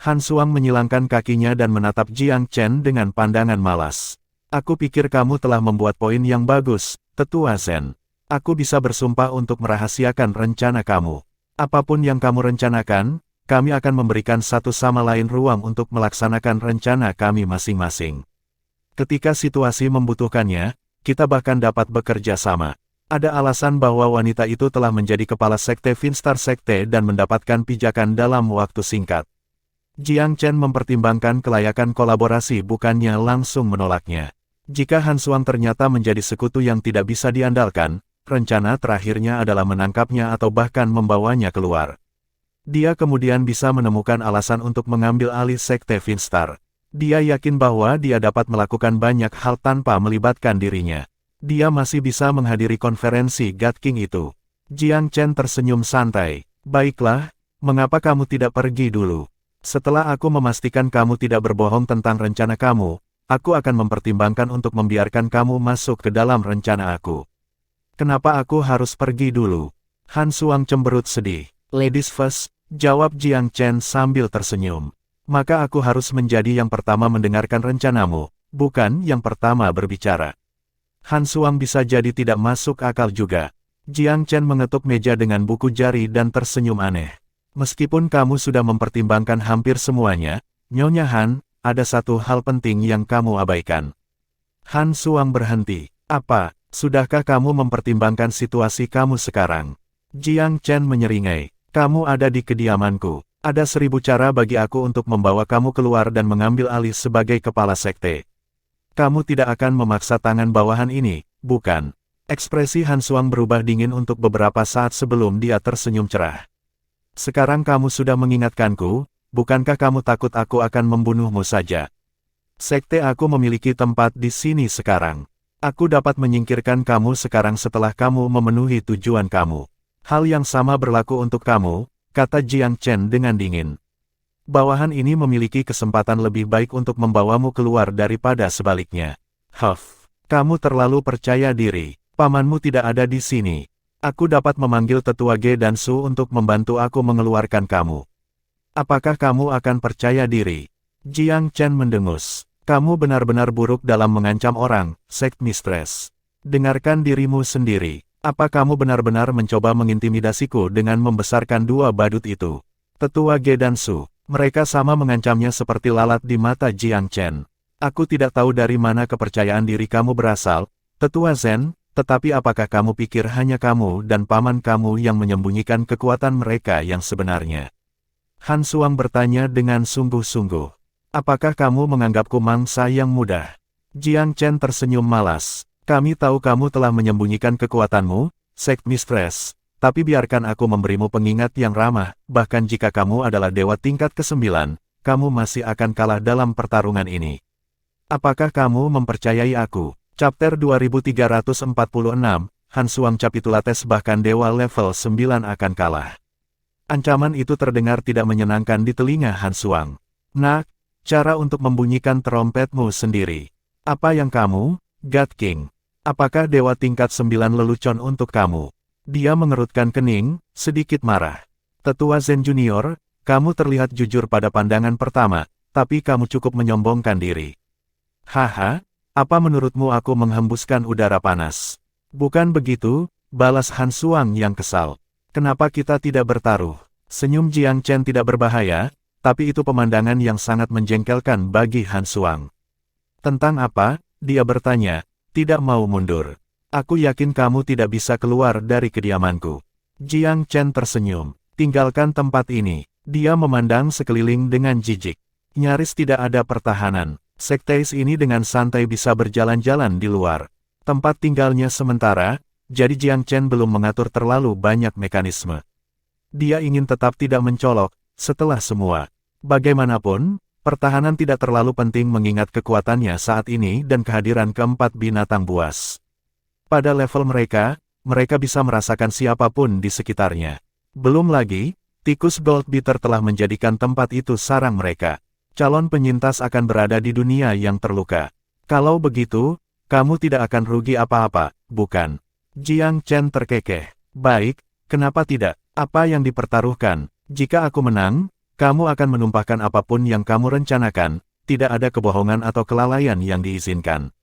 Han Suang menyilangkan kakinya dan menatap Jiang Chen dengan pandangan malas. Aku pikir kamu telah membuat poin yang bagus, Tetua Zen. Aku bisa bersumpah untuk merahasiakan rencana kamu. Apapun yang kamu rencanakan, kami akan memberikan satu sama lain ruang untuk melaksanakan rencana kami masing-masing. Ketika situasi membutuhkannya, kita bahkan dapat bekerja sama. Ada alasan bahwa wanita itu telah menjadi kepala sekte Finstar Sekte dan mendapatkan pijakan dalam waktu singkat. Jiang Chen mempertimbangkan kelayakan kolaborasi bukannya langsung menolaknya. Jika Han Suang ternyata menjadi sekutu yang tidak bisa diandalkan, rencana terakhirnya adalah menangkapnya atau bahkan membawanya keluar. Dia kemudian bisa menemukan alasan untuk mengambil alih sekte Finstar. Dia yakin bahwa dia dapat melakukan banyak hal tanpa melibatkan dirinya. Dia masih bisa menghadiri konferensi God King itu. Jiang Chen tersenyum santai. Baiklah, mengapa kamu tidak pergi dulu? Setelah aku memastikan kamu tidak berbohong tentang rencana kamu, aku akan mempertimbangkan untuk membiarkan kamu masuk ke dalam rencana aku. Kenapa aku harus pergi dulu? Han Suang cemberut sedih. Ladies first, jawab Jiang Chen sambil tersenyum. Maka aku harus menjadi yang pertama mendengarkan rencanamu, bukan yang pertama berbicara. Han Suang bisa jadi tidak masuk akal juga. Jiang Chen mengetuk meja dengan buku jari dan tersenyum aneh. Meskipun kamu sudah mempertimbangkan hampir semuanya, Nyonya Han, ada satu hal penting yang kamu abaikan. Han Suang berhenti. Apa, sudahkah kamu mempertimbangkan situasi kamu sekarang? Jiang Chen menyeringai. Kamu ada di kediamanku. Ada 1000 cara bagi aku untuk membawa kamu keluar dan mengambil alih sebagai kepala sekte. Kamu tidak akan memaksa tangan bawahan ini, bukan? Ekspresi Han Suang berubah dingin untuk beberapa saat sebelum dia tersenyum cerah. Sekarang kamu sudah mengingatkanku, bukankah kamu takut aku akan membunuhmu saja? Sekte aku memiliki tempat di sini sekarang. Aku dapat menyingkirkan kamu sekarang setelah kamu memenuhi tujuan kamu. Hal yang sama berlaku untuk kamu, kata Jiang Chen dengan dingin. Bawahan ini memiliki kesempatan lebih baik untuk membawamu keluar daripada sebaliknya. Huff, kamu terlalu percaya diri. Pamanmu tidak ada di sini. Aku dapat memanggil Tetua Ge dan Su untuk membantu aku mengeluarkan kamu. Apakah kamu akan percaya diri? Jiang Chen mendengus. Kamu benar-benar buruk dalam mengancam orang, Sect Mistress. Dengarkan dirimu sendiri. Apa kamu benar-benar mencoba mengintimidasiku dengan membesarkan dua badut itu? Tetua Ge dan Su, mereka sama mengancamnya seperti lalat di mata Jiang Chen. Aku tidak tahu dari mana kepercayaan diri kamu berasal, Tetua Zen, tetapi apakah kamu pikir hanya kamu dan paman kamu yang menyembunyikan kekuatan mereka yang sebenarnya? Han Suang bertanya dengan sungguh-sungguh. Apakah kamu menganggapku mangsa yang mudah? Jiang Chen tersenyum malas. Kami tahu kamu telah menyembunyikan kekuatanmu, Sect Mistress, tapi biarkan aku memberimu pengingat yang ramah, bahkan jika kamu adalah dewa tingkat ke-9, kamu masih akan kalah dalam pertarungan ini. Apakah kamu mempercayai aku? Chapter 2346, Han Suang Capitulates bahkan dewa level 9 akan kalah. Ancaman itu terdengar tidak menyenangkan di telinga Han Suang. Nak, cara untuk membunyikan trompetmu sendiri. Apa yang kamu, God King? Apakah dewa tingkat 9 lelucon untuk kamu? Dia mengerutkan kening, sedikit marah. Tetua Zen Junior, kamu terlihat jujur pada pandangan pertama, tapi kamu cukup menyombongkan diri. Haha, apa menurutmu aku menghembuskan udara panas? Bukan begitu, balas Han Suang yang kesal. Kenapa kita tidak bertaruh? Senyum Jiang Chen tidak berbahaya, tapi itu pemandangan yang sangat menjengkelkan bagi Han Suang. Tentang apa? Dia bertanya, tidak mau mundur. Aku yakin kamu tidak bisa keluar dari kediamanku. Jiang Chen tersenyum. Tinggalkan tempat ini. Dia memandang sekeliling dengan jijik. Nyaris tidak ada pertahanan. Sektes ini dengan santai bisa berjalan-jalan di luar. Tempat tinggalnya sementara, jadi Jiang Chen belum mengatur terlalu banyak mekanisme. Dia ingin tetap tidak mencolok, setelah semua. Bagaimanapun, pertahanan tidak terlalu penting mengingat kekuatannya saat ini dan kehadiran keempat binatang buas. Pada level mereka bisa merasakan siapapun di sekitarnya. Belum lagi, tikus Gold Beater telah menjadikan tempat itu sarang mereka. Calon penyintas akan berada di dunia yang terluka. Kalau begitu, kamu tidak akan rugi apa-apa, bukan? Jiang Chen terkekeh. Baik, kenapa tidak? Apa yang dipertaruhkan? Jika aku menang, kamu akan menumpahkan apapun yang kamu rencanakan, tidak ada kebohongan atau kelalaian yang diizinkan.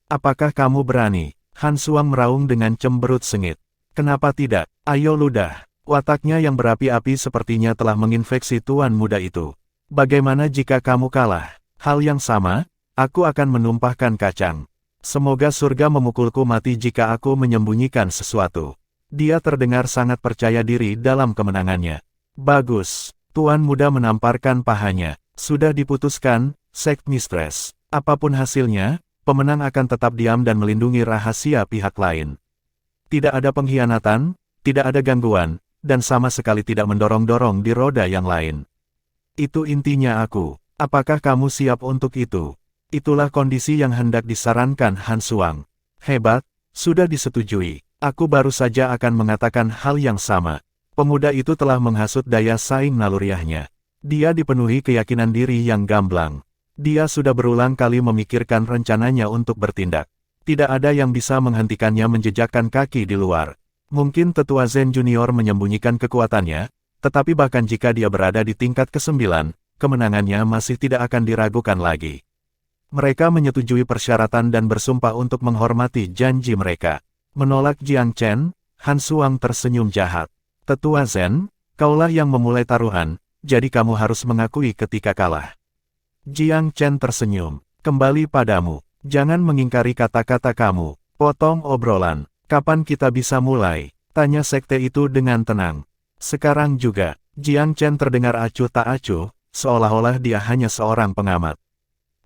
Apakah kamu berani? Han Suang meraung dengan cemberut sengit. Kenapa tidak? Ayo ludah. Wataknya yang berapi-api sepertinya telah menginfeksi tuan muda itu. Bagaimana jika kamu kalah? Hal yang sama, aku akan menumpahkan kacang. Semoga surga memukulku mati jika aku menyembunyikan sesuatu. Dia terdengar sangat percaya diri dalam kemenangannya. Bagus, tuan muda menamparkan pahanya. Sudah diputuskan, Sect Mistress. Apapun hasilnya, pemenang akan tetap diam dan melindungi rahasia pihak lain. Tidak ada pengkhianatan, tidak ada gangguan, dan sama sekali tidak mendorong-dorong di roda yang lain. Itu intinya aku. Apakah kamu siap untuk itu? Itulah kondisi yang hendak disarankan Han Suang. Hebat, sudah disetujui. Aku baru saja akan mengatakan hal yang sama. Pemuda itu telah menghasut daya saing naluriahnya. Dia dipenuhi keyakinan diri yang gamblang. Dia sudah berulang kali memikirkan rencananya untuk bertindak. Tidak ada yang bisa menghentikannya menjejakkan kaki di luar. Mungkin Tetua Zen Junior menyembunyikan kekuatannya, tetapi bahkan jika dia berada di tingkat ke-9, kemenangannya masih tidak akan diragukan lagi. Mereka menyetujui persyaratan dan bersumpah untuk menghormati janji mereka. Menolak Jiang Chen, Han Suang tersenyum jahat. Tetua Zen, kaulah yang memulai taruhan, jadi kamu harus mengakui ketika kalah. Jiang Chen tersenyum. Kembali padamu. Jangan mengingkari kata-kata kamu. Potong obrolan. Kapan kita bisa mulai? Tanya sekte itu dengan tenang. Sekarang juga. Jiang Chen terdengar acuh tak acuh, seolah-olah dia hanya seorang pengamat.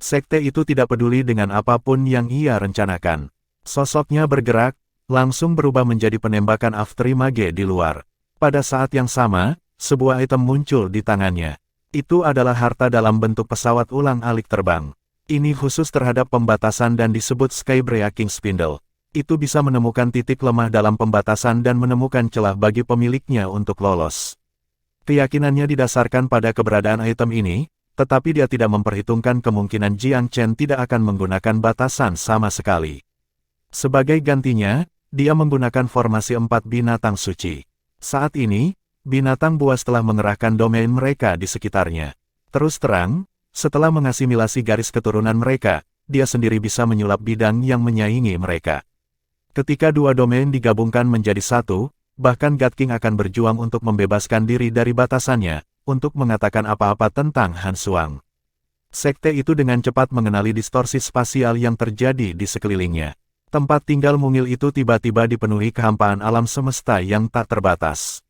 Sekte itu tidak peduli dengan apapun yang ia rencanakan. Sosoknya bergerak, langsung berubah menjadi penembakan afterimage di luar. Pada saat yang sama, sebuah item muncul di tangannya. Itu adalah harta dalam bentuk pesawat ulang-alik terbang. Ini khusus terhadap pembatasan dan disebut Sky Breaking Spindle. Itu bisa menemukan titik lemah dalam pembatasan dan menemukan celah bagi pemiliknya untuk lolos. Keyakinannya didasarkan pada keberadaan item ini, tetapi dia tidak memperhitungkan kemungkinan Jiang Chen tidak akan menggunakan batasan sama sekali. Sebagai gantinya, dia menggunakan formasi 4 binatang suci. Saat ini, binatang buas telah mengerahkan domain mereka di sekitarnya. Terus terang, setelah mengasimilasi garis keturunan mereka, dia sendiri bisa menyulap bidang yang menyaingi mereka. Ketika dua domain digabungkan menjadi satu, bahkan God King akan berjuang untuk membebaskan diri dari batasannya, untuk mengatakan apa-apa tentang Han Suang. Sekte itu dengan cepat mengenali distorsi spasial yang terjadi di sekelilingnya. Tempat tinggal mungil itu tiba-tiba dipenuhi kehampaan alam semesta yang tak terbatas.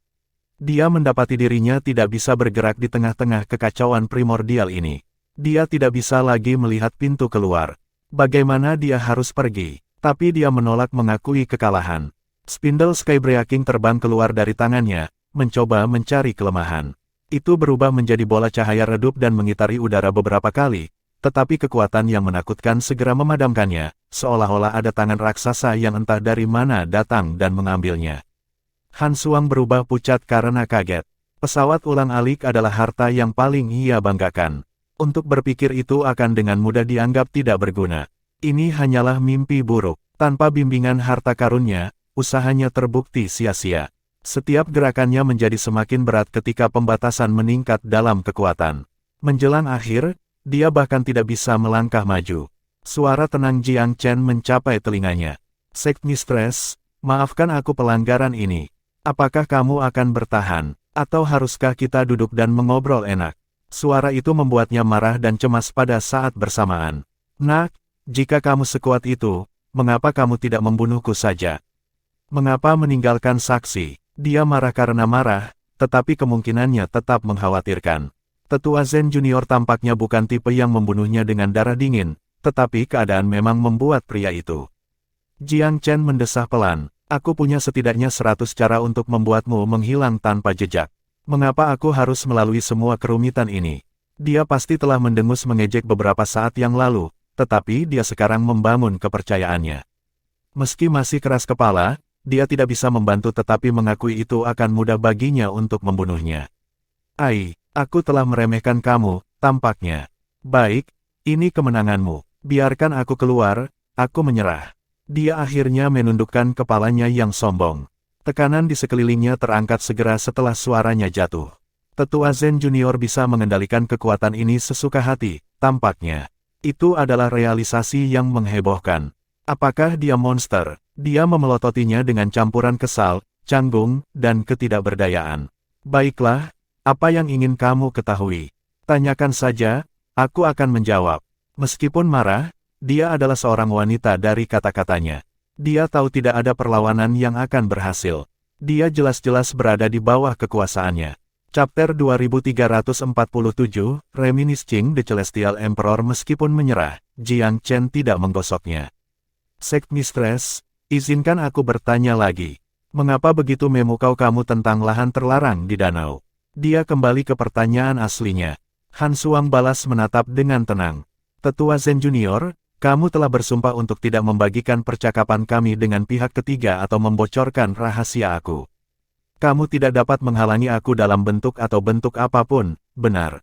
Dia mendapati dirinya tidak bisa bergerak di tengah-tengah kekacauan primordial ini. Dia tidak bisa lagi melihat pintu keluar. Bagaimana dia harus pergi? Tapi dia menolak mengakui kekalahan. Spindle Skybreaking terbang keluar dari tangannya, mencoba mencari kelemahan. Itu berubah menjadi bola cahaya redup dan mengitari udara beberapa kali, tetapi kekuatan yang menakutkan segera memadamkannya, seolah-olah ada tangan raksasa yang entah dari mana datang dan mengambilnya. Han Suang berubah pucat karena kaget. Pesawat ulang-alik adalah harta yang paling ia banggakan. Untuk berpikir itu akan dengan mudah dianggap tidak berguna. Ini hanyalah mimpi buruk. Tanpa bimbingan harta karunnya, usahanya terbukti sia-sia. Setiap gerakannya menjadi semakin berat ketika pembatasan meningkat dalam kekuatan. Menjelang akhir, dia bahkan tidak bisa melangkah maju. Suara tenang Jiang Chen mencapai telinganya. Sect Mistress, maafkan aku pelanggaran ini. Apakah kamu akan bertahan, atau haruskah kita duduk dan mengobrol enak? Suara itu membuatnya marah dan cemas pada saat bersamaan. Nak, jika kamu sekuat itu, mengapa kamu tidak membunuhku saja? Mengapa meninggalkan saksi? Dia marah karena marah, tetapi kemungkinannya tetap mengkhawatirkan. Tetua Zen Junior tampaknya bukan tipe yang membunuhnya dengan darah dingin, tetapi keadaan memang membuat pria itu. Jiang Chen mendesah pelan. Aku punya setidaknya 100 cara untuk membuatmu menghilang tanpa jejak. Mengapa aku harus melalui semua kerumitan ini? Dia pasti telah mendengus mengejek beberapa saat yang lalu, tetapi dia sekarang membangun kepercayaannya. Meski masih keras kepala, dia tidak bisa membantu tetapi mengakui itu akan mudah baginya untuk membunuhnya. Ai, aku telah meremehkan kamu, tampaknya. Baik, ini kemenanganmu. Biarkan aku keluar, aku menyerah. Dia akhirnya menundukkan kepalanya yang sombong. Tekanan di sekelilingnya terangkat segera setelah suaranya jatuh. Tetua Zen Junior bisa mengendalikan kekuatan ini sesuka hati, tampaknya. Itu adalah realisasi yang menghebohkan. Apakah dia monster? Dia memelototinya dengan campuran kesal, canggung, dan ketidakberdayaan. Baiklah, apa yang ingin kamu ketahui? Tanyakan saja, aku akan menjawab. Meskipun marah, dia adalah seorang wanita dari kata-katanya. Dia tahu tidak ada perlawanan yang akan berhasil. Dia jelas-jelas berada di bawah kekuasaannya. Chapter 2347, Reminiscing the Celestial Emperor. Meskipun menyerah, Jiang Chen tidak menggosoknya. Sect Mistress, izinkan aku bertanya lagi. Mengapa begitu memukau kamu tentang lahan terlarang di danau? Dia kembali ke pertanyaan aslinya. Han Suang balas menatap dengan tenang. Tetua Zen Junior, kamu telah bersumpah untuk tidak membagikan percakapan kami dengan pihak ketiga atau membocorkan rahasia aku. Kamu tidak dapat menghalangi aku dalam bentuk atau bentuk apapun, benar?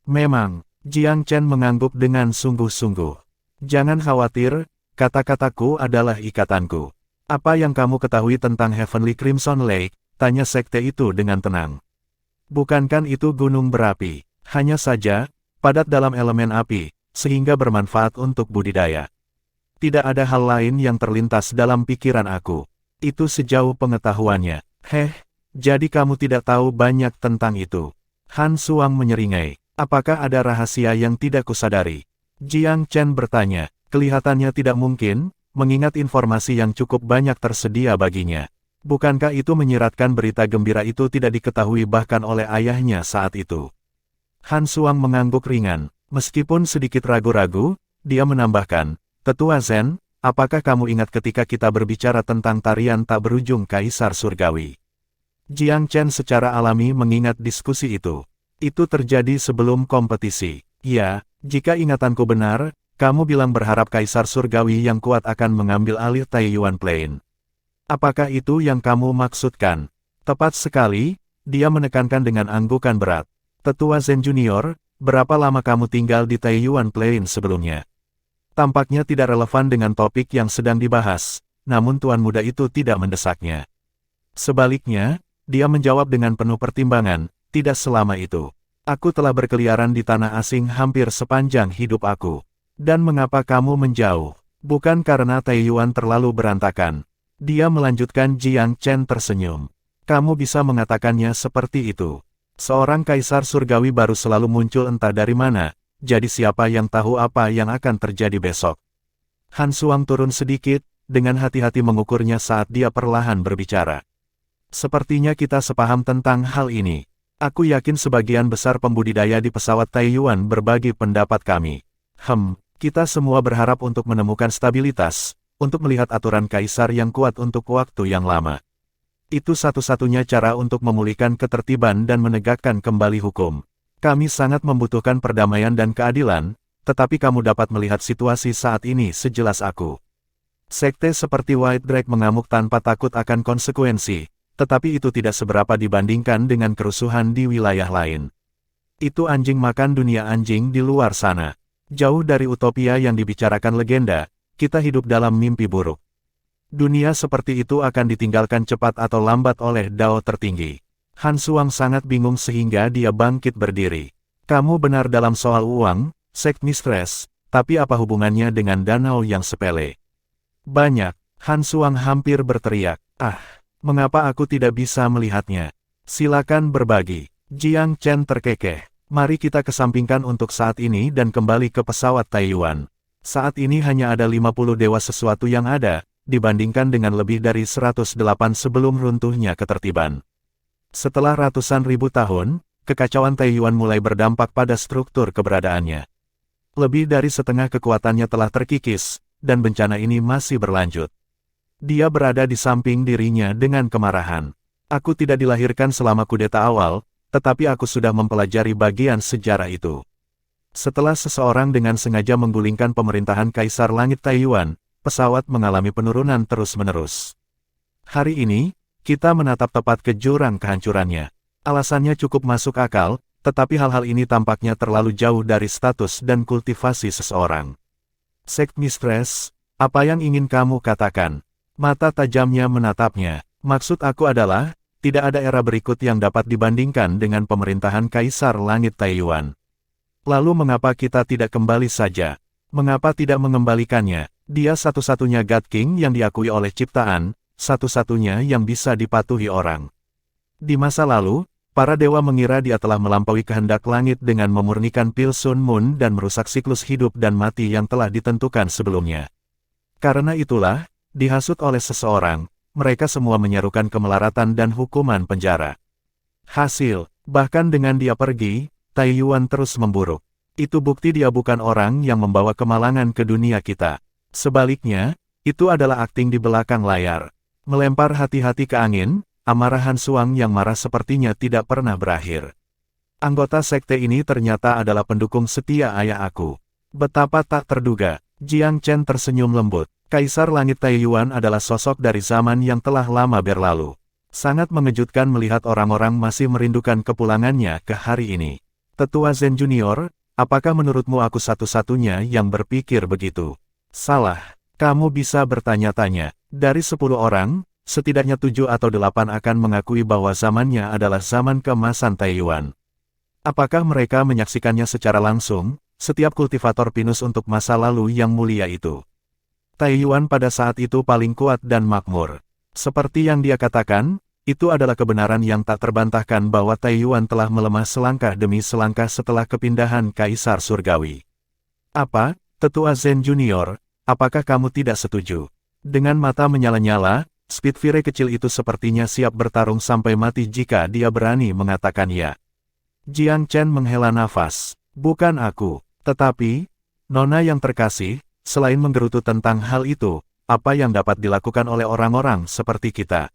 Memang, Jiang Chen mengangguk dengan sungguh-sungguh. Jangan khawatir, kata-kataku adalah ikatanku. Apa yang kamu ketahui tentang Heavenly Crimson Lake? Tanya sekte itu dengan tenang. Bukankah itu gunung berapi? Hanya saja, padat dalam elemen api, sehingga bermanfaat untuk budidaya. Tidak ada hal lain yang terlintas dalam pikiran aku. Itu sejauh pengetahuannya. Jadi kamu tidak tahu banyak tentang itu. Han Suang menyeringai. Apakah ada rahasia yang tidak kusadari? Jiang Chen bertanya. Kelihatannya tidak mungkin, mengingat informasi yang cukup banyak tersedia baginya. Bukankah itu menyiratkan berita gembira itu tidak diketahui bahkan oleh ayahnya saat itu? Han Suang mengangguk ringan. Meskipun sedikit ragu-ragu, dia menambahkan, Tetua Zen, apakah kamu ingat ketika kita berbicara tentang tarian tak berujung Kaisar Surgawi? Jiang Chen secara alami mengingat diskusi itu. Itu terjadi sebelum kompetisi. Ya, jika ingatanku benar, kamu bilang berharap Kaisar Surgawi yang kuat akan mengambil alih Taiyuan Plain. Apakah itu yang kamu maksudkan? Tepat sekali, dia menekankan dengan anggukan berat. Tetua Zen Junior, berapa lama kamu tinggal di Taiyuan Plain sebelumnya? Tampaknya tidak relevan dengan topik yang sedang dibahas, namun tuan muda itu tidak mendesaknya. Sebaliknya, dia menjawab dengan penuh pertimbangan, tidak selama itu. Aku telah berkeliaran di tanah asing hampir sepanjang hidup aku. Dan mengapa kamu menjauh? Bukan karena Taiyuan terlalu berantakan. Dia melanjutkan. Jiang Chen tersenyum. Kamu bisa mengatakannya seperti itu. Seorang kaisar surgawi baru selalu muncul entah dari mana, jadi siapa yang tahu apa yang akan terjadi besok. Han Suang turun sedikit, dengan hati-hati mengukurnya saat dia perlahan berbicara. Sepertinya kita sepaham tentang hal ini. Aku yakin sebagian besar pembudidaya di pesawat Taiyuan berbagi pendapat kami. Kita semua berharap untuk menemukan stabilitas, untuk melihat aturan kaisar yang kuat untuk waktu yang lama. Itu satu-satunya cara untuk memulihkan ketertiban dan menegakkan kembali hukum. Kami sangat membutuhkan perdamaian dan keadilan, tetapi kamu dapat melihat situasi saat ini sejelas aku. Sekte seperti White Drake mengamuk tanpa takut akan konsekuensi, tetapi itu tidak seberapa dibandingkan dengan kerusuhan di wilayah lain. Itu anjing makan dunia anjing di luar sana. Jauh dari utopia yang dibicarakan legenda, kita hidup dalam mimpi buruk. Dunia seperti itu akan ditinggalkan cepat atau lambat oleh Dao tertinggi. Han Suang sangat bingung sehingga dia bangkit berdiri. Kamu benar dalam soal uang, Sect Mistress, tapi apa hubungannya dengan danau yang sepele? Banyak, Han Suang hampir berteriak. Mengapa aku tidak bisa melihatnya? Silakan berbagi. Jiang Chen terkekeh. Mari kita kesampingkan untuk saat ini dan kembali ke pesawat Taiyuan. Saat ini hanya ada 50 dewa sesuatu yang ada, dibandingkan dengan lebih dari 108 sebelum runtuhnya ketertiban. Setelah ratusan ribu tahun, kekacauan Taiyuan mulai berdampak pada struktur keberadaannya. Lebih dari setengah kekuatannya telah terkikis, dan bencana ini masih berlanjut. Dia berada di samping dirinya dengan kemarahan. Aku tidak dilahirkan selama kudeta awal, tetapi aku sudah mempelajari bagian sejarah itu. Setelah seseorang dengan sengaja menggulingkan pemerintahan Kaisar Langit Taiyuan, pesawat mengalami penurunan terus-menerus. Hari ini, kita menatap tepat ke jurang kehancurannya. Alasannya cukup masuk akal, tetapi hal-hal ini tampaknya terlalu jauh dari status dan kultivasi seseorang. Sect Mistress, apa yang ingin kamu katakan? Mata tajamnya menatapnya. Maksud aku adalah, tidak ada era berikut yang dapat dibandingkan dengan pemerintahan Kaisar Langit Taiyuan. Lalu mengapa kita tidak kembali saja? Mengapa tidak mengembalikannya? Dia satu-satunya God King yang diakui oleh ciptaan, satu-satunya yang bisa dipatuhi orang. Di masa lalu, para dewa mengira dia telah melampaui kehendak langit dengan memurnikan pil Sun Moon dan merusak siklus hidup dan mati yang telah ditentukan sebelumnya. Karena itulah, dihasut oleh seseorang, mereka semua menyerukan kemelaratan dan hukuman penjara. Hasil, bahkan dengan dia pergi, Taiyuan terus memburuk. Itu bukti dia bukan orang yang membawa kemalangan ke dunia kita. Sebaliknya, itu adalah akting di belakang layar. Melempar hati-hati ke angin, amarah Han Suang yang marah sepertinya tidak pernah berakhir. Anggota sekte ini ternyata adalah pendukung setia ayah aku. Betapa tak terduga. Jiang Chen tersenyum lembut. Kaisar Langit Taiyuan adalah sosok dari zaman yang telah lama berlalu. Sangat mengejutkan melihat orang-orang masih merindukan kepulangannya ke hari ini. Tetua Zen Junior, apakah menurutmu aku satu-satunya yang berpikir begitu? Salah. Kamu bisa bertanya-tanya. Dari 10 orang, setidaknya 7 atau 8 akan mengakui bahwa zamannya adalah zaman keemasan Taiyuan. Apakah mereka menyaksikannya secara langsung, setiap kultivator pinus untuk masa lalu yang mulia itu? Taiyuan pada saat itu paling kuat dan makmur. Seperti yang dia katakan, itu adalah kebenaran yang tak terbantahkan bahwa Taiyuan telah melemah selangkah demi selangkah setelah kepindahan Kaisar Surgawi. Apa, Tetua Zen Junior, apakah kamu tidak setuju? Dengan mata menyala-nyala, Spitfire kecil itu sepertinya siap bertarung sampai mati jika dia berani mengatakan ya. Jiang Chen menghela nafas. Bukan aku, tetapi, Nona yang terkasih, selain menggerutu tentang hal itu, apa yang dapat dilakukan oleh orang-orang seperti kita?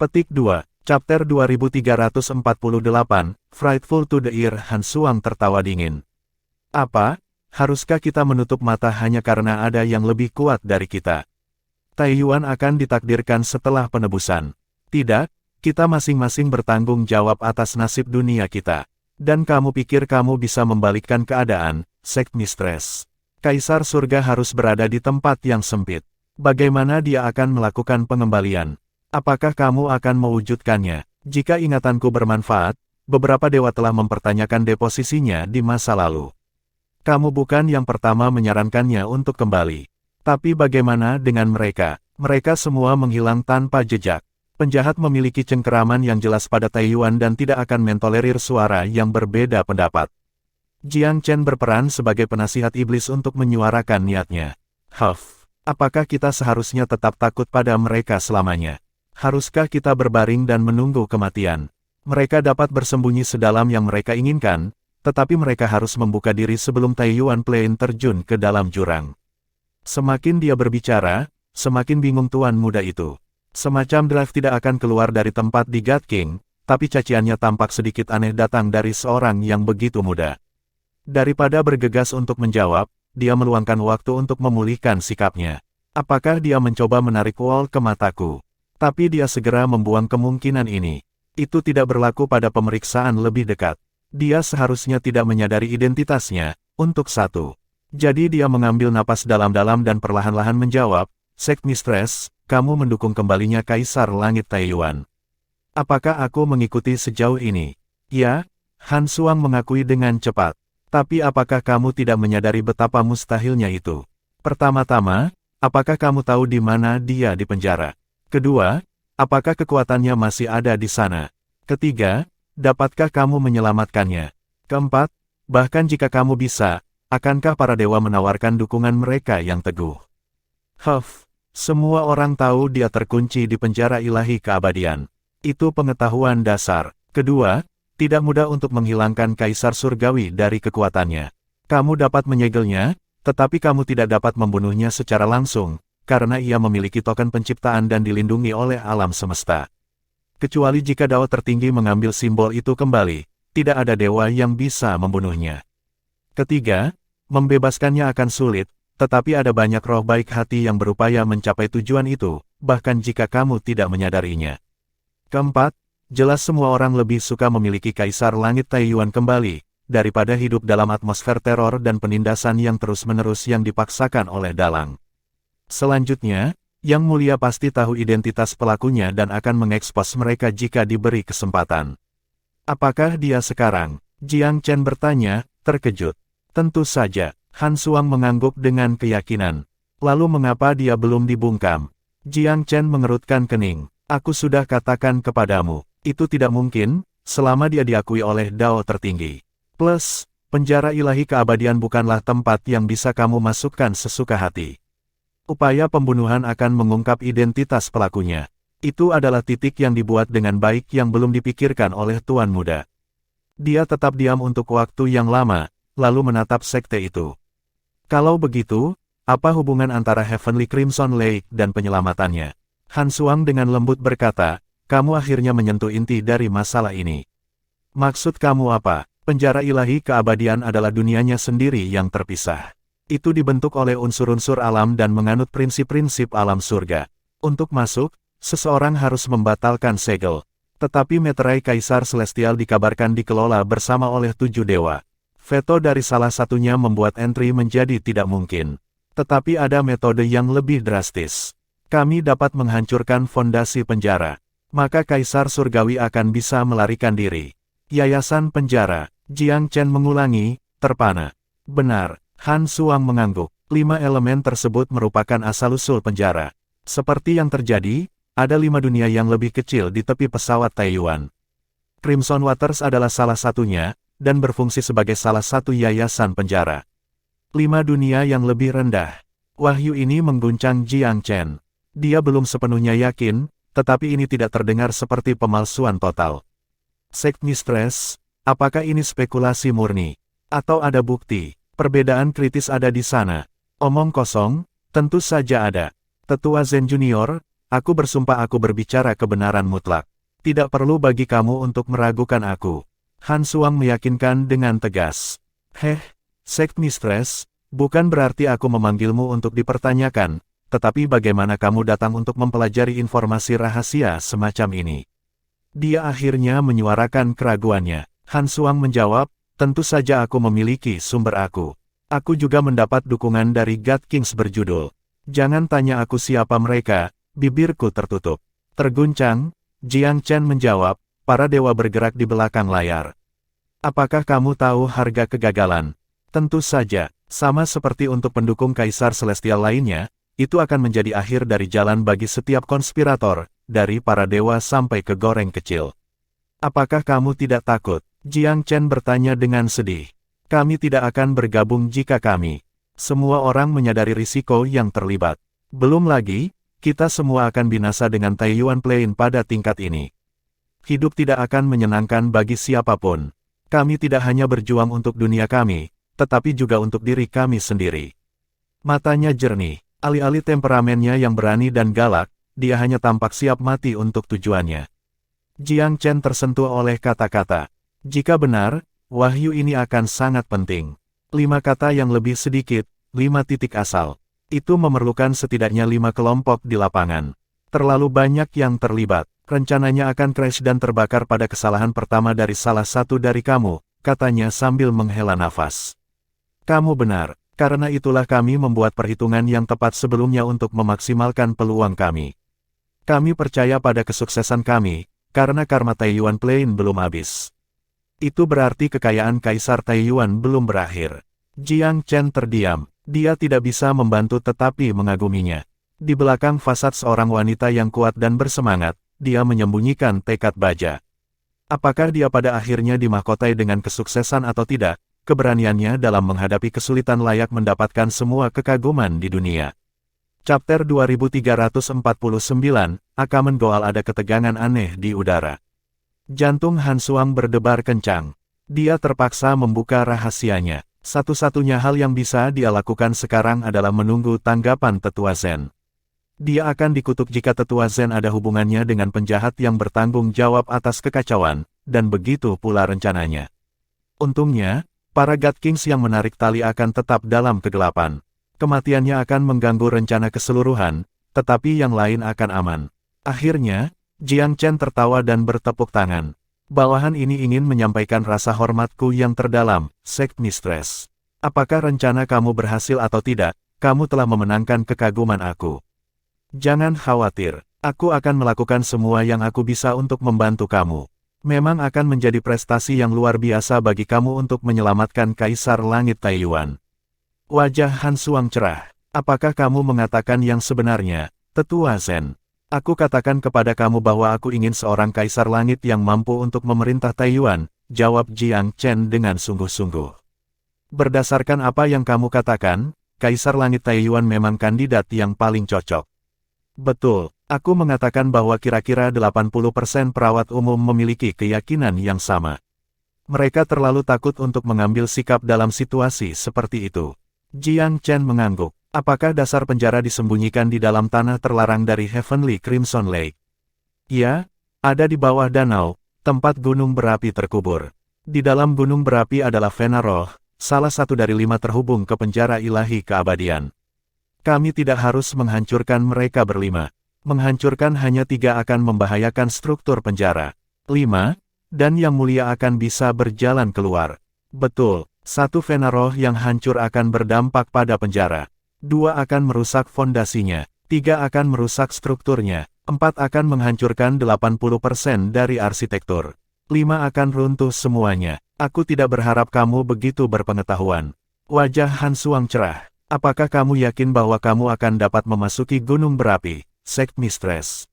Petik 2, Chapter 2348, Frightful to the Ear. Han Suang tertawa dingin. Apa? Haruskah kita menutup mata hanya karena ada yang lebih kuat dari kita? Taiyuan akan ditakdirkan setelah penebusan. Tidak, kita masing-masing bertanggung jawab atas nasib dunia kita. Dan kamu pikir kamu bisa membalikkan keadaan, Sect Mistress? Kaisar surga harus berada di tempat yang sempit. Bagaimana dia akan melakukan pengembalian? Apakah kamu akan mewujudkannya? Jika ingatanku bermanfaat, beberapa dewa telah mempertanyakan deposisinya di masa lalu. Kamu bukan yang pertama menyarankannya untuk kembali. Tapi bagaimana dengan mereka? Mereka semua menghilang tanpa jejak. Penjahat memiliki cengkeraman yang jelas pada Taiyuan dan tidak akan mentolerir suara yang berbeda pendapat. Jiang Chen berperan sebagai penasihat iblis untuk menyuarakan niatnya. Apakah kita seharusnya tetap takut pada mereka selamanya? Haruskah kita berbaring dan menunggu kematian? Mereka dapat bersembunyi sedalam yang mereka inginkan, tetapi mereka harus membuka diri sebelum Taiyuan Plain terjun ke dalam jurang. Semakin dia berbicara, semakin bingung tuan muda itu. Semacam drive tidak akan keluar dari tempat di God King, tapi caciannya tampak sedikit aneh datang dari seorang yang begitu muda. Daripada bergegas untuk menjawab, dia meluangkan waktu untuk memulihkan sikapnya. Apakah dia mencoba menarik Wall ke mataku? Tapi dia segera membuang kemungkinan ini. Itu tidak berlaku pada pemeriksaan lebih dekat. Dia seharusnya tidak menyadari identitasnya, untuk satu. Jadi dia mengambil napas dalam-dalam dan perlahan-lahan menjawab, Sektmistress, kamu mendukung kembalinya Kaisar Langit Taiyuan. Apakah aku mengikuti sejauh ini? Ya, Han Suang mengakui dengan cepat. Tapi apakah kamu tidak menyadari betapa mustahilnya itu? Pertama-tama, apakah kamu tahu di mana dia dipenjara? Kedua, apakah kekuatannya masih ada di sana? Ketiga, dapatkah kamu menyelamatkannya? Keempat, bahkan jika kamu bisa, akankah para dewa menawarkan dukungan mereka yang teguh? Semua orang tahu dia terkunci di penjara ilahi keabadian. Itu pengetahuan dasar. Kedua, tidak mudah untuk menghilangkan Kaisar Surgawi dari kekuatannya. Kamu dapat menyegelnya, tetapi kamu tidak dapat membunuhnya secara langsung, karena ia memiliki token penciptaan dan dilindungi oleh alam semesta. Kecuali jika Dao tertinggi mengambil simbol itu kembali, tidak ada dewa yang bisa membunuhnya. Ketiga, membebaskannya akan sulit, tetapi ada banyak roh baik hati yang berupaya mencapai tujuan itu, bahkan jika kamu tidak menyadarinya. Keempat, jelas semua orang lebih suka memiliki Kaisar Langit Taiyuan kembali, daripada hidup dalam atmosfer teror dan penindasan yang terus-menerus yang dipaksakan oleh dalang. Selanjutnya, Yang Mulia pasti tahu identitas pelakunya dan akan mengekspos mereka jika diberi kesempatan. Apakah dia sekarang? Jiang Chen bertanya, terkejut. Tentu saja, Han Suang mengangguk dengan keyakinan. Lalu mengapa dia belum dibungkam? Jiang Chen mengerutkan kening. Aku sudah katakan kepadamu, itu tidak mungkin, selama dia diakui oleh Dao tertinggi. Plus, penjara ilahi keabadian bukanlah tempat yang bisa kamu masukkan sesuka hati. Upaya pembunuhan akan mengungkap identitas pelakunya. Itu adalah titik yang dibuat dengan baik yang belum dipikirkan oleh Tuan Muda. Dia tetap diam untuk waktu yang lama, lalu menatap sekte itu. Kalau begitu, apa hubungan antara Heavenly Crimson Lake dan penyelamatannya? Han Suang dengan lembut berkata, kamu akhirnya menyentuh inti dari masalah ini. Maksud kamu apa? Penjara ilahi keabadian adalah dunianya sendiri yang terpisah. Itu dibentuk oleh unsur-unsur alam dan menganut prinsip-prinsip alam surga. Untuk masuk, seseorang harus membatalkan segel. Tetapi meterai Kaisar Celestial dikabarkan dikelola bersama oleh 7 dewa. Veto dari salah satunya membuat entry menjadi tidak mungkin. Tetapi ada metode yang lebih drastis. Kami dapat menghancurkan fondasi penjara. Maka Kaisar Surgawi akan bisa melarikan diri. Yayasan penjara, Jiang Chen mengulangi, terpana. Benar. Han Suang mengangguk. 5 elemen tersebut merupakan asal-usul penjara. Seperti yang terjadi, ada 5 dunia yang lebih kecil di tepi pesawat Taiyuan. Crimson Waters adalah salah satunya, dan berfungsi sebagai salah satu yayasan penjara. 5 dunia yang lebih rendah. Wahyu ini mengguncang Jiang Chen. Dia belum sepenuhnya yakin, tetapi ini tidak terdengar seperti pemalsuan total. Sektmistress, apakah ini spekulasi murni? Atau ada bukti? Perbedaan kritis ada di sana. Omong kosong, tentu saja ada. Tetua Zen Junior, aku bersumpah aku berbicara kebenaran mutlak. Tidak perlu bagi kamu untuk meragukan aku. Han Suang meyakinkan dengan tegas. Sektmistress, bukan berarti aku memanggilmu untuk dipertanyakan, tetapi bagaimana kamu datang untuk mempelajari informasi rahasia semacam ini? Dia akhirnya menyuarakan keraguannya. Han Suang menjawab, tentu saja aku memiliki sumber aku. Aku juga mendapat dukungan dari God Kings berjudul. Jangan tanya aku siapa mereka, bibirku tertutup. Terguncang, Jiang Chen menjawab, para dewa bergerak di belakang layar. Apakah kamu tahu harga kegagalan? Tentu saja, sama seperti untuk pendukung Kaisar Celestial lainnya, itu akan menjadi akhir dari jalan bagi setiap konspirator, dari para dewa sampai ke goreng kecil. Apakah kamu tidak takut? Jiang Chen bertanya dengan sedih. Kami tidak akan bergabung jika kami. Semua orang menyadari risiko yang terlibat. Belum lagi, kita semua akan binasa dengan Taiyuan Plain pada tingkat ini. Hidup tidak akan menyenangkan bagi siapapun. Kami tidak hanya berjuang untuk dunia kami, tetapi juga untuk diri kami sendiri. Matanya jernih, alih-alih temperamennya yang berani dan galak, dia hanya tampak siap mati untuk tujuannya. Jiang Chen tersentuh oleh kata-kata. Jika benar, wahyu ini akan sangat penting. 5 kata yang lebih sedikit, 5 titik asal. Itu memerlukan setidaknya 5 kelompok di lapangan. Terlalu banyak yang terlibat. Rencananya akan crash dan terbakar pada kesalahan pertama dari salah satu dari kamu, katanya sambil menghela nafas. Kamu benar, karena itulah kami membuat perhitungan yang tepat sebelumnya untuk memaksimalkan peluang kami. Kami percaya pada kesuksesan kami, karena karma Taiyuan Plain belum habis. Itu berarti kekayaan Kaisar Taiyuan belum berakhir. Jiang Chen terdiam, dia tidak bisa membantu tetapi mengaguminya. Di belakang fasad seorang wanita yang kuat dan bersemangat, dia menyembunyikan tekad baja. Apakah dia pada akhirnya dimahkotai dengan kesuksesan atau tidak, keberaniannya dalam menghadapi kesulitan layak mendapatkan semua kekaguman di dunia. Chapter 2349, Akamen Goal. Ada ketegangan aneh di udara. Jantung Han Suang berdebar kencang. Dia terpaksa membuka rahasianya. Satu-satunya hal yang bisa dia lakukan sekarang adalah menunggu tanggapan Tetua Zen. Dia akan dikutuk jika Tetua Zen ada hubungannya dengan penjahat yang bertanggung jawab atas kekacauan, dan begitu pula rencananya. Untungnya, para God Kings yang menarik tali akan tetap dalam kegelapan. Kematiannya akan mengganggu rencana keseluruhan, tetapi yang lain akan aman. Akhirnya, Jiang Chen tertawa dan bertepuk tangan. Bawahan ini ingin menyampaikan rasa hormatku yang terdalam, Sect Mistress. Apakah rencana kamu berhasil atau tidak, kamu telah memenangkan kekaguman aku. Jangan khawatir, aku akan melakukan semua yang aku bisa untuk membantu kamu. Memang akan menjadi prestasi yang luar biasa bagi kamu untuk menyelamatkan Kaisar Langit Taiyuan. Wajah Han Suang cerah. Apakah kamu mengatakan yang sebenarnya, Tetua Zen? Aku katakan kepada kamu bahwa aku ingin seorang Kaisar Langit yang mampu untuk memerintah Taiyuan, jawab Jiang Chen dengan sungguh-sungguh. Berdasarkan apa yang kamu katakan, Kaisar Langit Taiyuan memang kandidat yang paling cocok. Betul, aku mengatakan bahwa kira-kira 80% perawat umum memiliki keyakinan yang sama. Mereka terlalu takut untuk mengambil sikap dalam situasi seperti itu. Jiang Chen mengangguk. Apakah dasar penjara disembunyikan di dalam tanah terlarang dari Heavenly Crimson Lake? Ya, ada di bawah danau, tempat gunung berapi terkubur. Di dalam gunung berapi adalah Vena Roh, salah satu dari 5 terhubung ke penjara ilahi keabadian. Kami tidak harus menghancurkan mereka berlima. Menghancurkan hanya 3 akan membahayakan struktur penjara. 5, dan yang mulia akan bisa berjalan keluar. Betul, 1 Vena Roh yang hancur akan berdampak pada penjara. 2 akan merusak fondasinya. 3 akan merusak strukturnya. 4 akan menghancurkan 80% dari arsitektur. 5 akan runtuh semuanya. Aku tidak berharap kamu begitu berpengetahuan. Wajah Han Suang cerah. Apakah kamu yakin bahwa kamu akan dapat memasuki gunung berapi, Sect Mistress?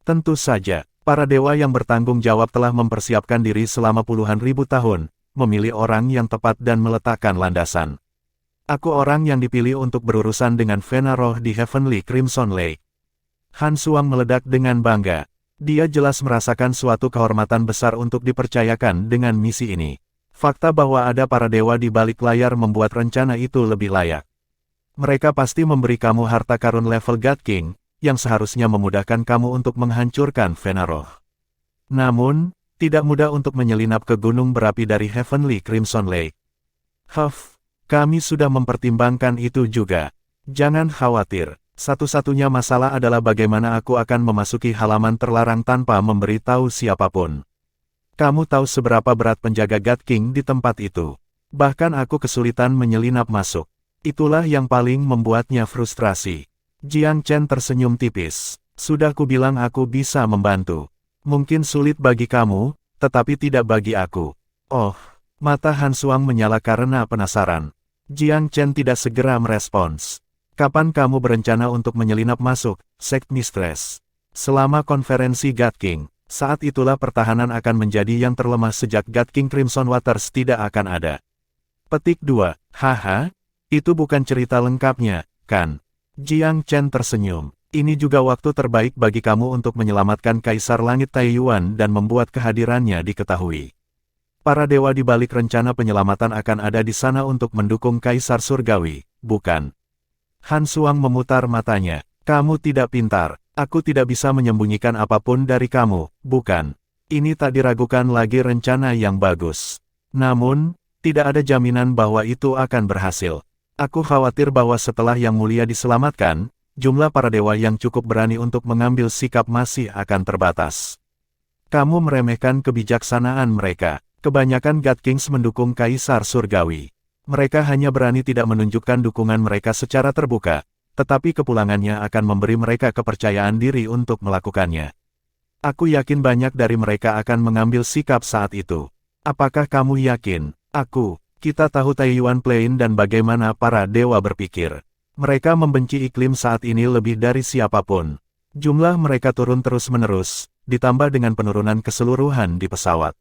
Tentu saja, para dewa yang bertanggung jawab telah mempersiapkan diri selama puluhan ribu tahun, memilih orang yang tepat dan meletakkan landasan. Aku orang yang dipilih untuk berurusan dengan Vena Roh di Heavenly Crimson Lake. Han Suang meledak dengan bangga. Dia jelas merasakan suatu kehormatan besar untuk dipercayakan dengan misi ini. Fakta bahwa ada para dewa di balik layar membuat rencana itu lebih layak. Mereka pasti memberi kamu harta karun level God King, yang seharusnya memudahkan kamu untuk menghancurkan Vena Roh. Namun, tidak mudah untuk menyelinap ke gunung berapi dari Heavenly Crimson Lake. Kami sudah mempertimbangkan itu juga. Jangan khawatir, satu-satunya masalah adalah bagaimana aku akan memasuki halaman terlarang tanpa memberitahu siapapun. Kamu tahu seberapa berat penjaga God King di tempat itu. Bahkan aku kesulitan menyelinap masuk. Itulah yang paling membuatnya frustrasi. Jiang Chen tersenyum tipis. Sudah kubilang aku bisa membantu. Mungkin sulit bagi kamu, tetapi tidak bagi aku. Oh, mata Han Suang menyala karena penasaran. Jiang Chen tidak segera merespons. Kapan kamu berencana untuk menyelinap masuk, Sect Mistress? Selama konferensi God King, saat itulah pertahanan akan menjadi yang terlemah sejak God King Crimson Waters tidak akan ada. Petik 2. Haha. Itu bukan cerita lengkapnya, kan? Jiang Chen tersenyum. Ini juga waktu terbaik bagi kamu untuk menyelamatkan Kaisar Langit Taiyuan dan membuat kehadirannya diketahui. Para dewa di balik rencana penyelamatan akan ada di sana untuk mendukung Kaisar Surgawi, bukan? Han Suang memutar matanya. Kamu tidak pintar. Aku tidak bisa menyembunyikan apapun dari kamu, bukan? Ini tak diragukan lagi rencana yang bagus. Namun, tidak ada jaminan bahwa itu akan berhasil. Aku khawatir bahwa setelah Yang Mulia diselamatkan, jumlah para dewa yang cukup berani untuk mengambil sikap masih akan terbatas. Kamu meremehkan kebijaksanaan mereka. Kebanyakan God Kings mendukung Kaisar Surgawi. Mereka hanya berani tidak menunjukkan dukungan mereka secara terbuka, tetapi kepulangannya akan memberi mereka kepercayaan diri untuk melakukannya. Aku yakin banyak dari mereka akan mengambil sikap saat itu. Apakah kamu yakin? Kita tahu Taiyuan Plain dan bagaimana para dewa berpikir. Mereka membenci iklim saat ini lebih dari siapapun. Jumlah mereka turun terus-menerus, ditambah dengan penurunan keseluruhan di pesawat.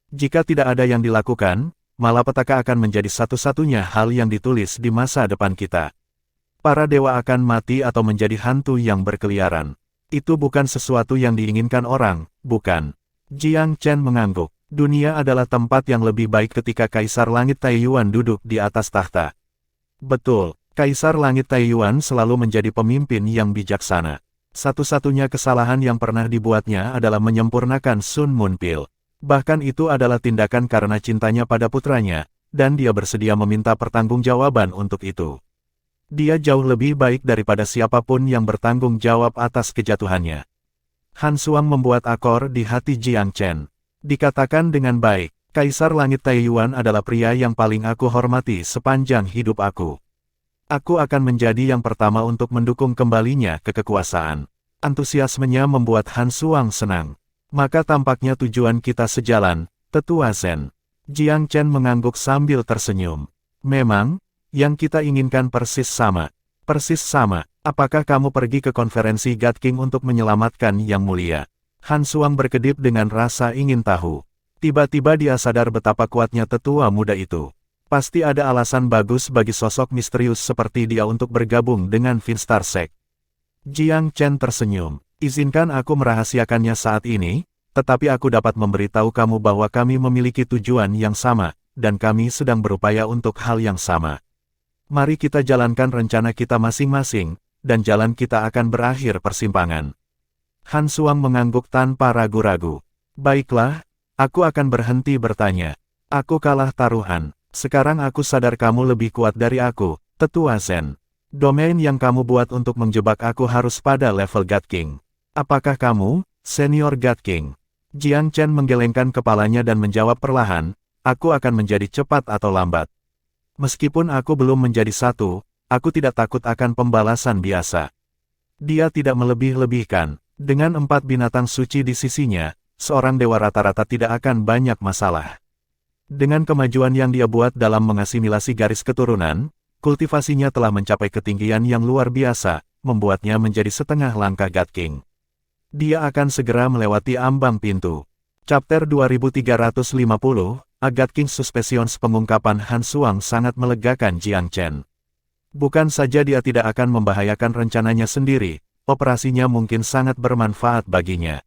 Jika tidak ada yang dilakukan, malapetaka akan menjadi satu-satunya hal yang ditulis di masa depan kita. Para dewa akan mati atau menjadi hantu yang berkeliaran. Itu bukan sesuatu yang diinginkan orang, bukan? Jiang Chen mengangguk. Dunia adalah tempat yang lebih baik ketika Kaisar Langit Taiyuan duduk di atas tahta. Betul, Kaisar Langit Taiyuan selalu menjadi pemimpin yang bijaksana. Satu-satunya kesalahan yang pernah dibuatnya adalah menyempurnakan Sun Moonpil. Bahkan itu adalah tindakan karena cintanya pada putranya, dan dia bersedia meminta pertanggungjawaban untuk itu. Dia jauh lebih baik daripada siapapun yang bertanggung jawab atas kejatuhannya. Han Suang membuat akor di hati Jiang Chen. Dikatakan dengan baik, Kaisar Langit Taiyuan adalah pria yang paling aku hormati sepanjang hidup aku. Aku akan menjadi yang pertama untuk mendukung kembalinya ke kekuasaan. Antusiasmenya membuat Han Suang senang. Maka tampaknya tujuan kita sejalan, Tetua Zen. Jiang Chen mengangguk sambil tersenyum. Memang, yang kita inginkan persis sama. Persis sama. Apakah kamu pergi ke konferensi God King untuk menyelamatkan Yang Mulia? Han Suang berkedip dengan rasa ingin tahu. Tiba-tiba dia sadar betapa kuatnya tetua muda itu. Pasti ada alasan bagus bagi sosok misterius seperti dia untuk bergabung dengan Finstar Sect. Jiang Chen tersenyum. Izinkan aku merahasiakannya saat ini, tetapi aku dapat memberitahu kamu bahwa kami memiliki tujuan yang sama, dan kami sedang berupaya untuk hal yang sama. Mari kita jalankan rencana kita masing-masing, dan jalan kita akan berakhir persimpangan. Han Suang mengangguk tanpa ragu-ragu. Baiklah, aku akan berhenti bertanya. Aku kalah taruhan. Sekarang aku sadar kamu lebih kuat dari aku, Tetua Zen. Domain yang kamu buat untuk menjebak aku harus pada level God King. Apakah kamu, Senior God King? Jiang Chen menggelengkan kepalanya dan menjawab perlahan, aku akan menjadi cepat atau lambat. Meskipun aku belum menjadi satu, aku tidak takut akan pembalasan biasa. Dia tidak melebih-lebihkan. Dengan 4 binatang suci di sisinya, seorang dewa rata-rata tidak akan banyak masalah. Dengan kemajuan yang dia buat dalam mengasimilasi garis keturunan, kultivasinya telah mencapai ketinggian yang luar biasa, membuatnya menjadi setengah langkah God King. Dia akan segera melewati ambang pintu. Chapter 2350, A God King Suspicions. Pengungkapan Han Suang sangat melegakan Jiang Chen. Bukan saja dia tidak akan membahayakan rencananya sendiri, operasinya mungkin sangat bermanfaat baginya.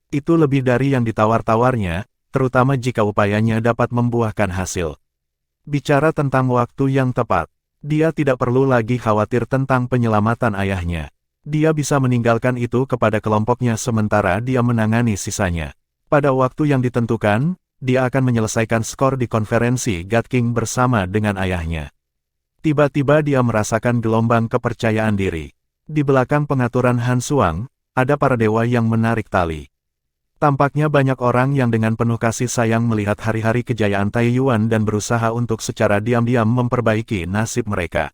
Itu lebih dari yang ditawar-tawarnya, terutama jika upayanya dapat membuahkan hasil. Bicara tentang waktu yang tepat, dia tidak perlu lagi khawatir tentang penyelamatan ayahnya. Dia bisa meninggalkan itu kepada kelompoknya sementara dia menangani sisanya. Pada waktu yang ditentukan, dia akan menyelesaikan skor di konferensi God King bersama dengan ayahnya. Tiba-tiba dia merasakan gelombang kepercayaan diri. Di belakang pengaturan Han Suang, ada para dewa yang menarik tali. Tampaknya banyak orang yang dengan penuh kasih sayang melihat hari-hari kejayaan Taiyuan dan berusaha untuk secara diam-diam memperbaiki nasib mereka.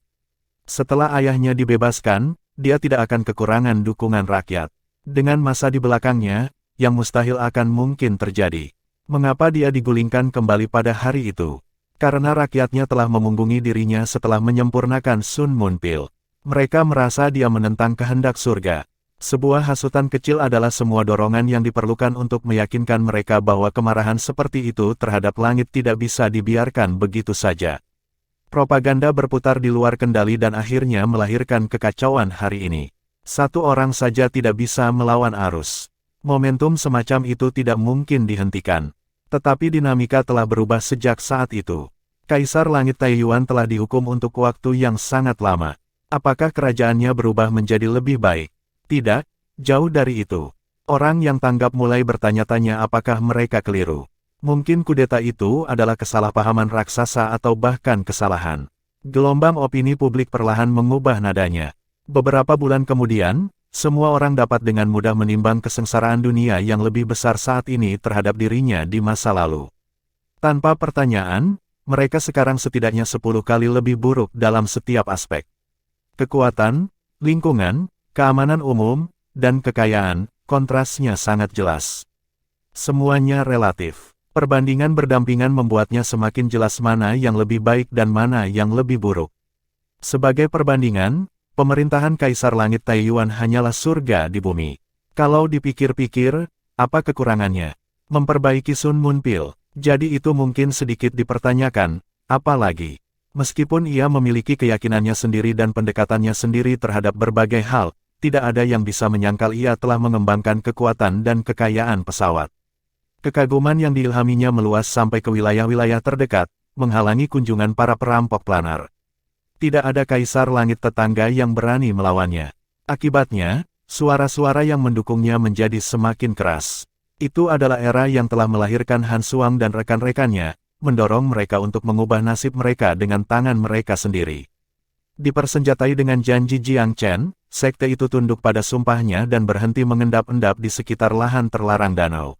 Setelah ayahnya dibebaskan, dia tidak akan kekurangan dukungan rakyat. Dengan masa di belakangnya, yang mustahil akan mungkin terjadi. Mengapa dia digulingkan kembali pada hari itu? Karena rakyatnya telah memunggungi dirinya setelah menyempurnakan Sun Moonpil. Mereka merasa dia menentang kehendak surga. Sebuah hasutan kecil adalah semua dorongan yang diperlukan untuk meyakinkan mereka bahwa kemarahan seperti itu terhadap langit tidak bisa dibiarkan begitu saja. Propaganda berputar di luar kendali dan akhirnya melahirkan kekacauan hari ini. Satu orang saja tidak bisa melawan arus. Momentum semacam itu tidak mungkin dihentikan. Tetapi dinamika telah berubah sejak saat itu. Kaisar Langit Taiyuan telah dihukum untuk waktu yang sangat lama. Apakah kerajaannya berubah menjadi lebih baik? Tidak, jauh dari itu. Orang yang tanggap mulai bertanya-tanya apakah mereka keliru. Mungkin kudeta itu adalah kesalahpahaman raksasa atau bahkan kesalahan. Gelombang opini publik perlahan mengubah nadanya. Beberapa bulan kemudian, semua orang dapat dengan mudah menimbang kesengsaraan dunia yang lebih besar saat ini terhadap dirinya di masa lalu. Tanpa pertanyaan, mereka sekarang setidaknya 10 kali lebih buruk dalam setiap aspek. Kekuatan, lingkungan, keamanan umum, dan kekayaan, kontrasnya sangat jelas. Semuanya relatif. Perbandingan berdampingan membuatnya semakin jelas mana yang lebih baik dan mana yang lebih buruk. Sebagai perbandingan, pemerintahan Kaisar Langit Taiyuan hanyalah surga di bumi. Kalau dipikir-pikir, apa kekurangannya? Memperbaiki Sun Moonpil, jadi itu mungkin sedikit dipertanyakan, apalagi. Meskipun ia memiliki keyakinannya sendiri dan pendekatannya sendiri terhadap berbagai hal, tidak ada yang bisa menyangkal ia telah mengembangkan kekuatan dan kekayaan pesawat. Kekaguman yang diilhaminya meluas sampai ke wilayah-wilayah terdekat, menghalangi kunjungan para perampok planar. Tidak ada kaisar langit tetangga yang berani melawannya. Akibatnya, suara-suara yang mendukungnya menjadi semakin keras. Itu adalah era yang telah melahirkan Han Suang dan rekan-rekannya, mendorong mereka untuk mengubah nasib mereka dengan tangan mereka sendiri. Dipersenjatai dengan janji Jiang Chen, sekte itu tunduk pada sumpahnya dan berhenti mengendap-endap di sekitar lahan terlarang danau.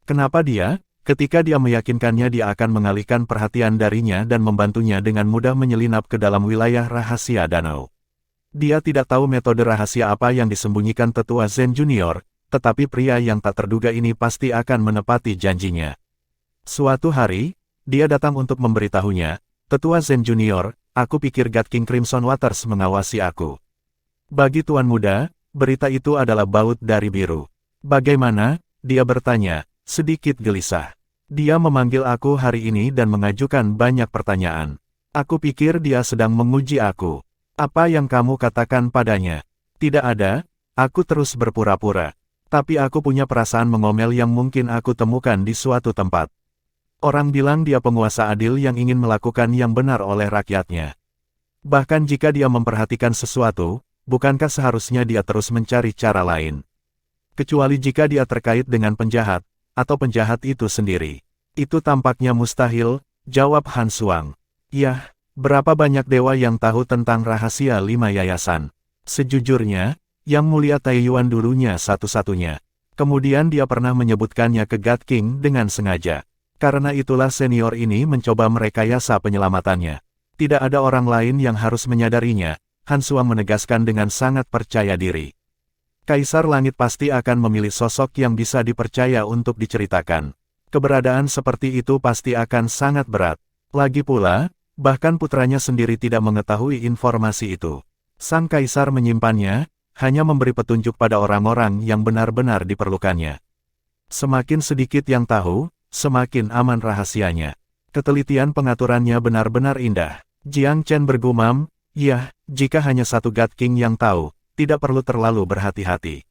Kenapa dia? Ketika dia meyakinkannya dia akan mengalihkan perhatian darinya dan membantunya dengan mudah menyelinap ke dalam wilayah rahasia danau. Dia tidak tahu metode rahasia apa yang disembunyikan tetua Zen Junior, tetapi pria yang tak terduga ini pasti akan menepati janjinya. Suatu hari, dia datang untuk memberitahunya, "Tetua Zen Junior, aku pikir God King Crimson Waters mengawasi aku." Bagi Tuan Muda, berita itu adalah baut dari biru. Bagaimana? Dia bertanya, sedikit gelisah. Dia memanggil aku hari ini dan mengajukan banyak pertanyaan. Aku pikir dia sedang menguji aku. Apa yang kamu katakan padanya? Tidak ada, aku terus berpura-pura. Tapi aku punya perasaan mengomel yang mungkin aku temukan di suatu tempat. Orang bilang dia penguasa adil yang ingin melakukan yang benar oleh rakyatnya. Bahkan jika dia memperhatikan sesuatu, bukankah seharusnya dia terus mencari cara lain? Kecuali jika dia terkait dengan penjahat, atau penjahat itu sendiri. Itu tampaknya mustahil, jawab Han Suang. Yah, berapa banyak dewa yang tahu tentang rahasia 5 yayasan? Sejujurnya, Yang Mulia Taiyuan dulunya satu-satunya. Kemudian dia pernah menyebutkannya ke God King dengan sengaja. Karena itulah senior ini mencoba merekayasa penyelamatannya. Tidak ada orang lain yang harus menyadarinya, Han Suang menegaskan dengan sangat percaya diri. Kaisar Langit pasti akan memilih sosok yang bisa dipercaya untuk diceritakan. Keberadaan seperti itu pasti akan sangat berat. Lagi pula, bahkan putranya sendiri tidak mengetahui informasi itu. Sang kaisar menyimpannya, hanya memberi petunjuk pada orang-orang yang benar-benar diperlukannya. Semakin sedikit yang tahu, semakin aman rahasianya. Ketelitian pengaturannya benar-benar indah. Jiang Chen bergumam, "Yah, jika hanya satu God King yang tahu, tidak perlu terlalu berhati-hati.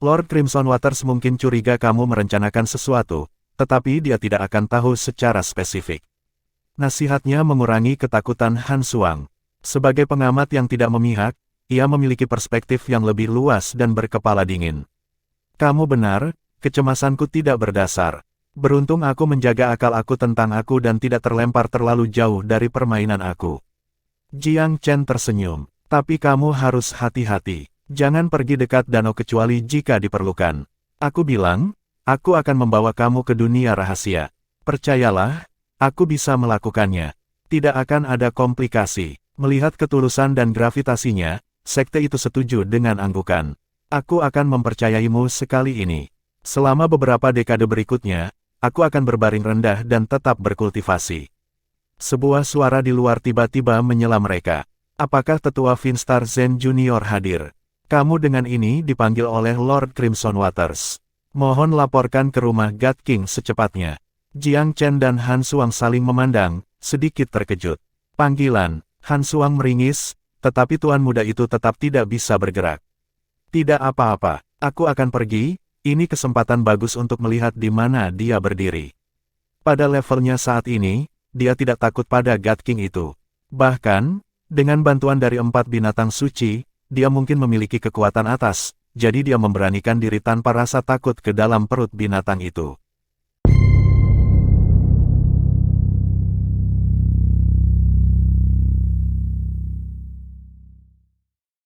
Lord Crimson Waters mungkin curiga kamu merencanakan sesuatu, tetapi dia tidak akan tahu secara spesifik." Nasihatnya mengurangi ketakutan Han Suang. Sebagai pengamat yang tidak memihak, ia memiliki perspektif yang lebih luas dan berkepala dingin. Kamu benar, kecemasanku tidak berdasar. Beruntung aku menjaga akal aku tentang aku dan tidak terlempar terlalu jauh dari permainan aku. Jiang Chen tersenyum. Tapi kamu harus hati-hati. Jangan pergi dekat danau kecuali jika diperlukan. Aku bilang, aku akan membawa kamu ke dunia rahasia. Percayalah, aku bisa melakukannya. Tidak akan ada komplikasi. Melihat ketulusan dan gravitasinya, sekte itu setuju dengan anggukan. Aku akan mempercayaimu sekali ini. Selama beberapa dekade berikutnya, aku akan berbaring rendah dan tetap berkultivasi. Sebuah suara di luar tiba-tiba menyela mereka. Apakah tetua Finstar Zen Junior hadir? Kamu dengan ini dipanggil oleh Lord Crimson Waters. Mohon laporkan ke rumah God King secepatnya. Jiang Chen dan Han Suang saling memandang, sedikit terkejut. Panggilan, Han Suang meringis, tetapi tuan muda itu tetap tidak bisa bergerak. Tidak apa-apa, aku akan pergi, ini kesempatan bagus untuk melihat di mana dia berdiri. Pada levelnya saat ini, dia tidak takut pada God King itu. Bahkan, dengan bantuan dari 4 binatang suci, dia mungkin memiliki kekuatan atas, jadi dia memberanikan diri tanpa rasa takut ke dalam perut binatang itu.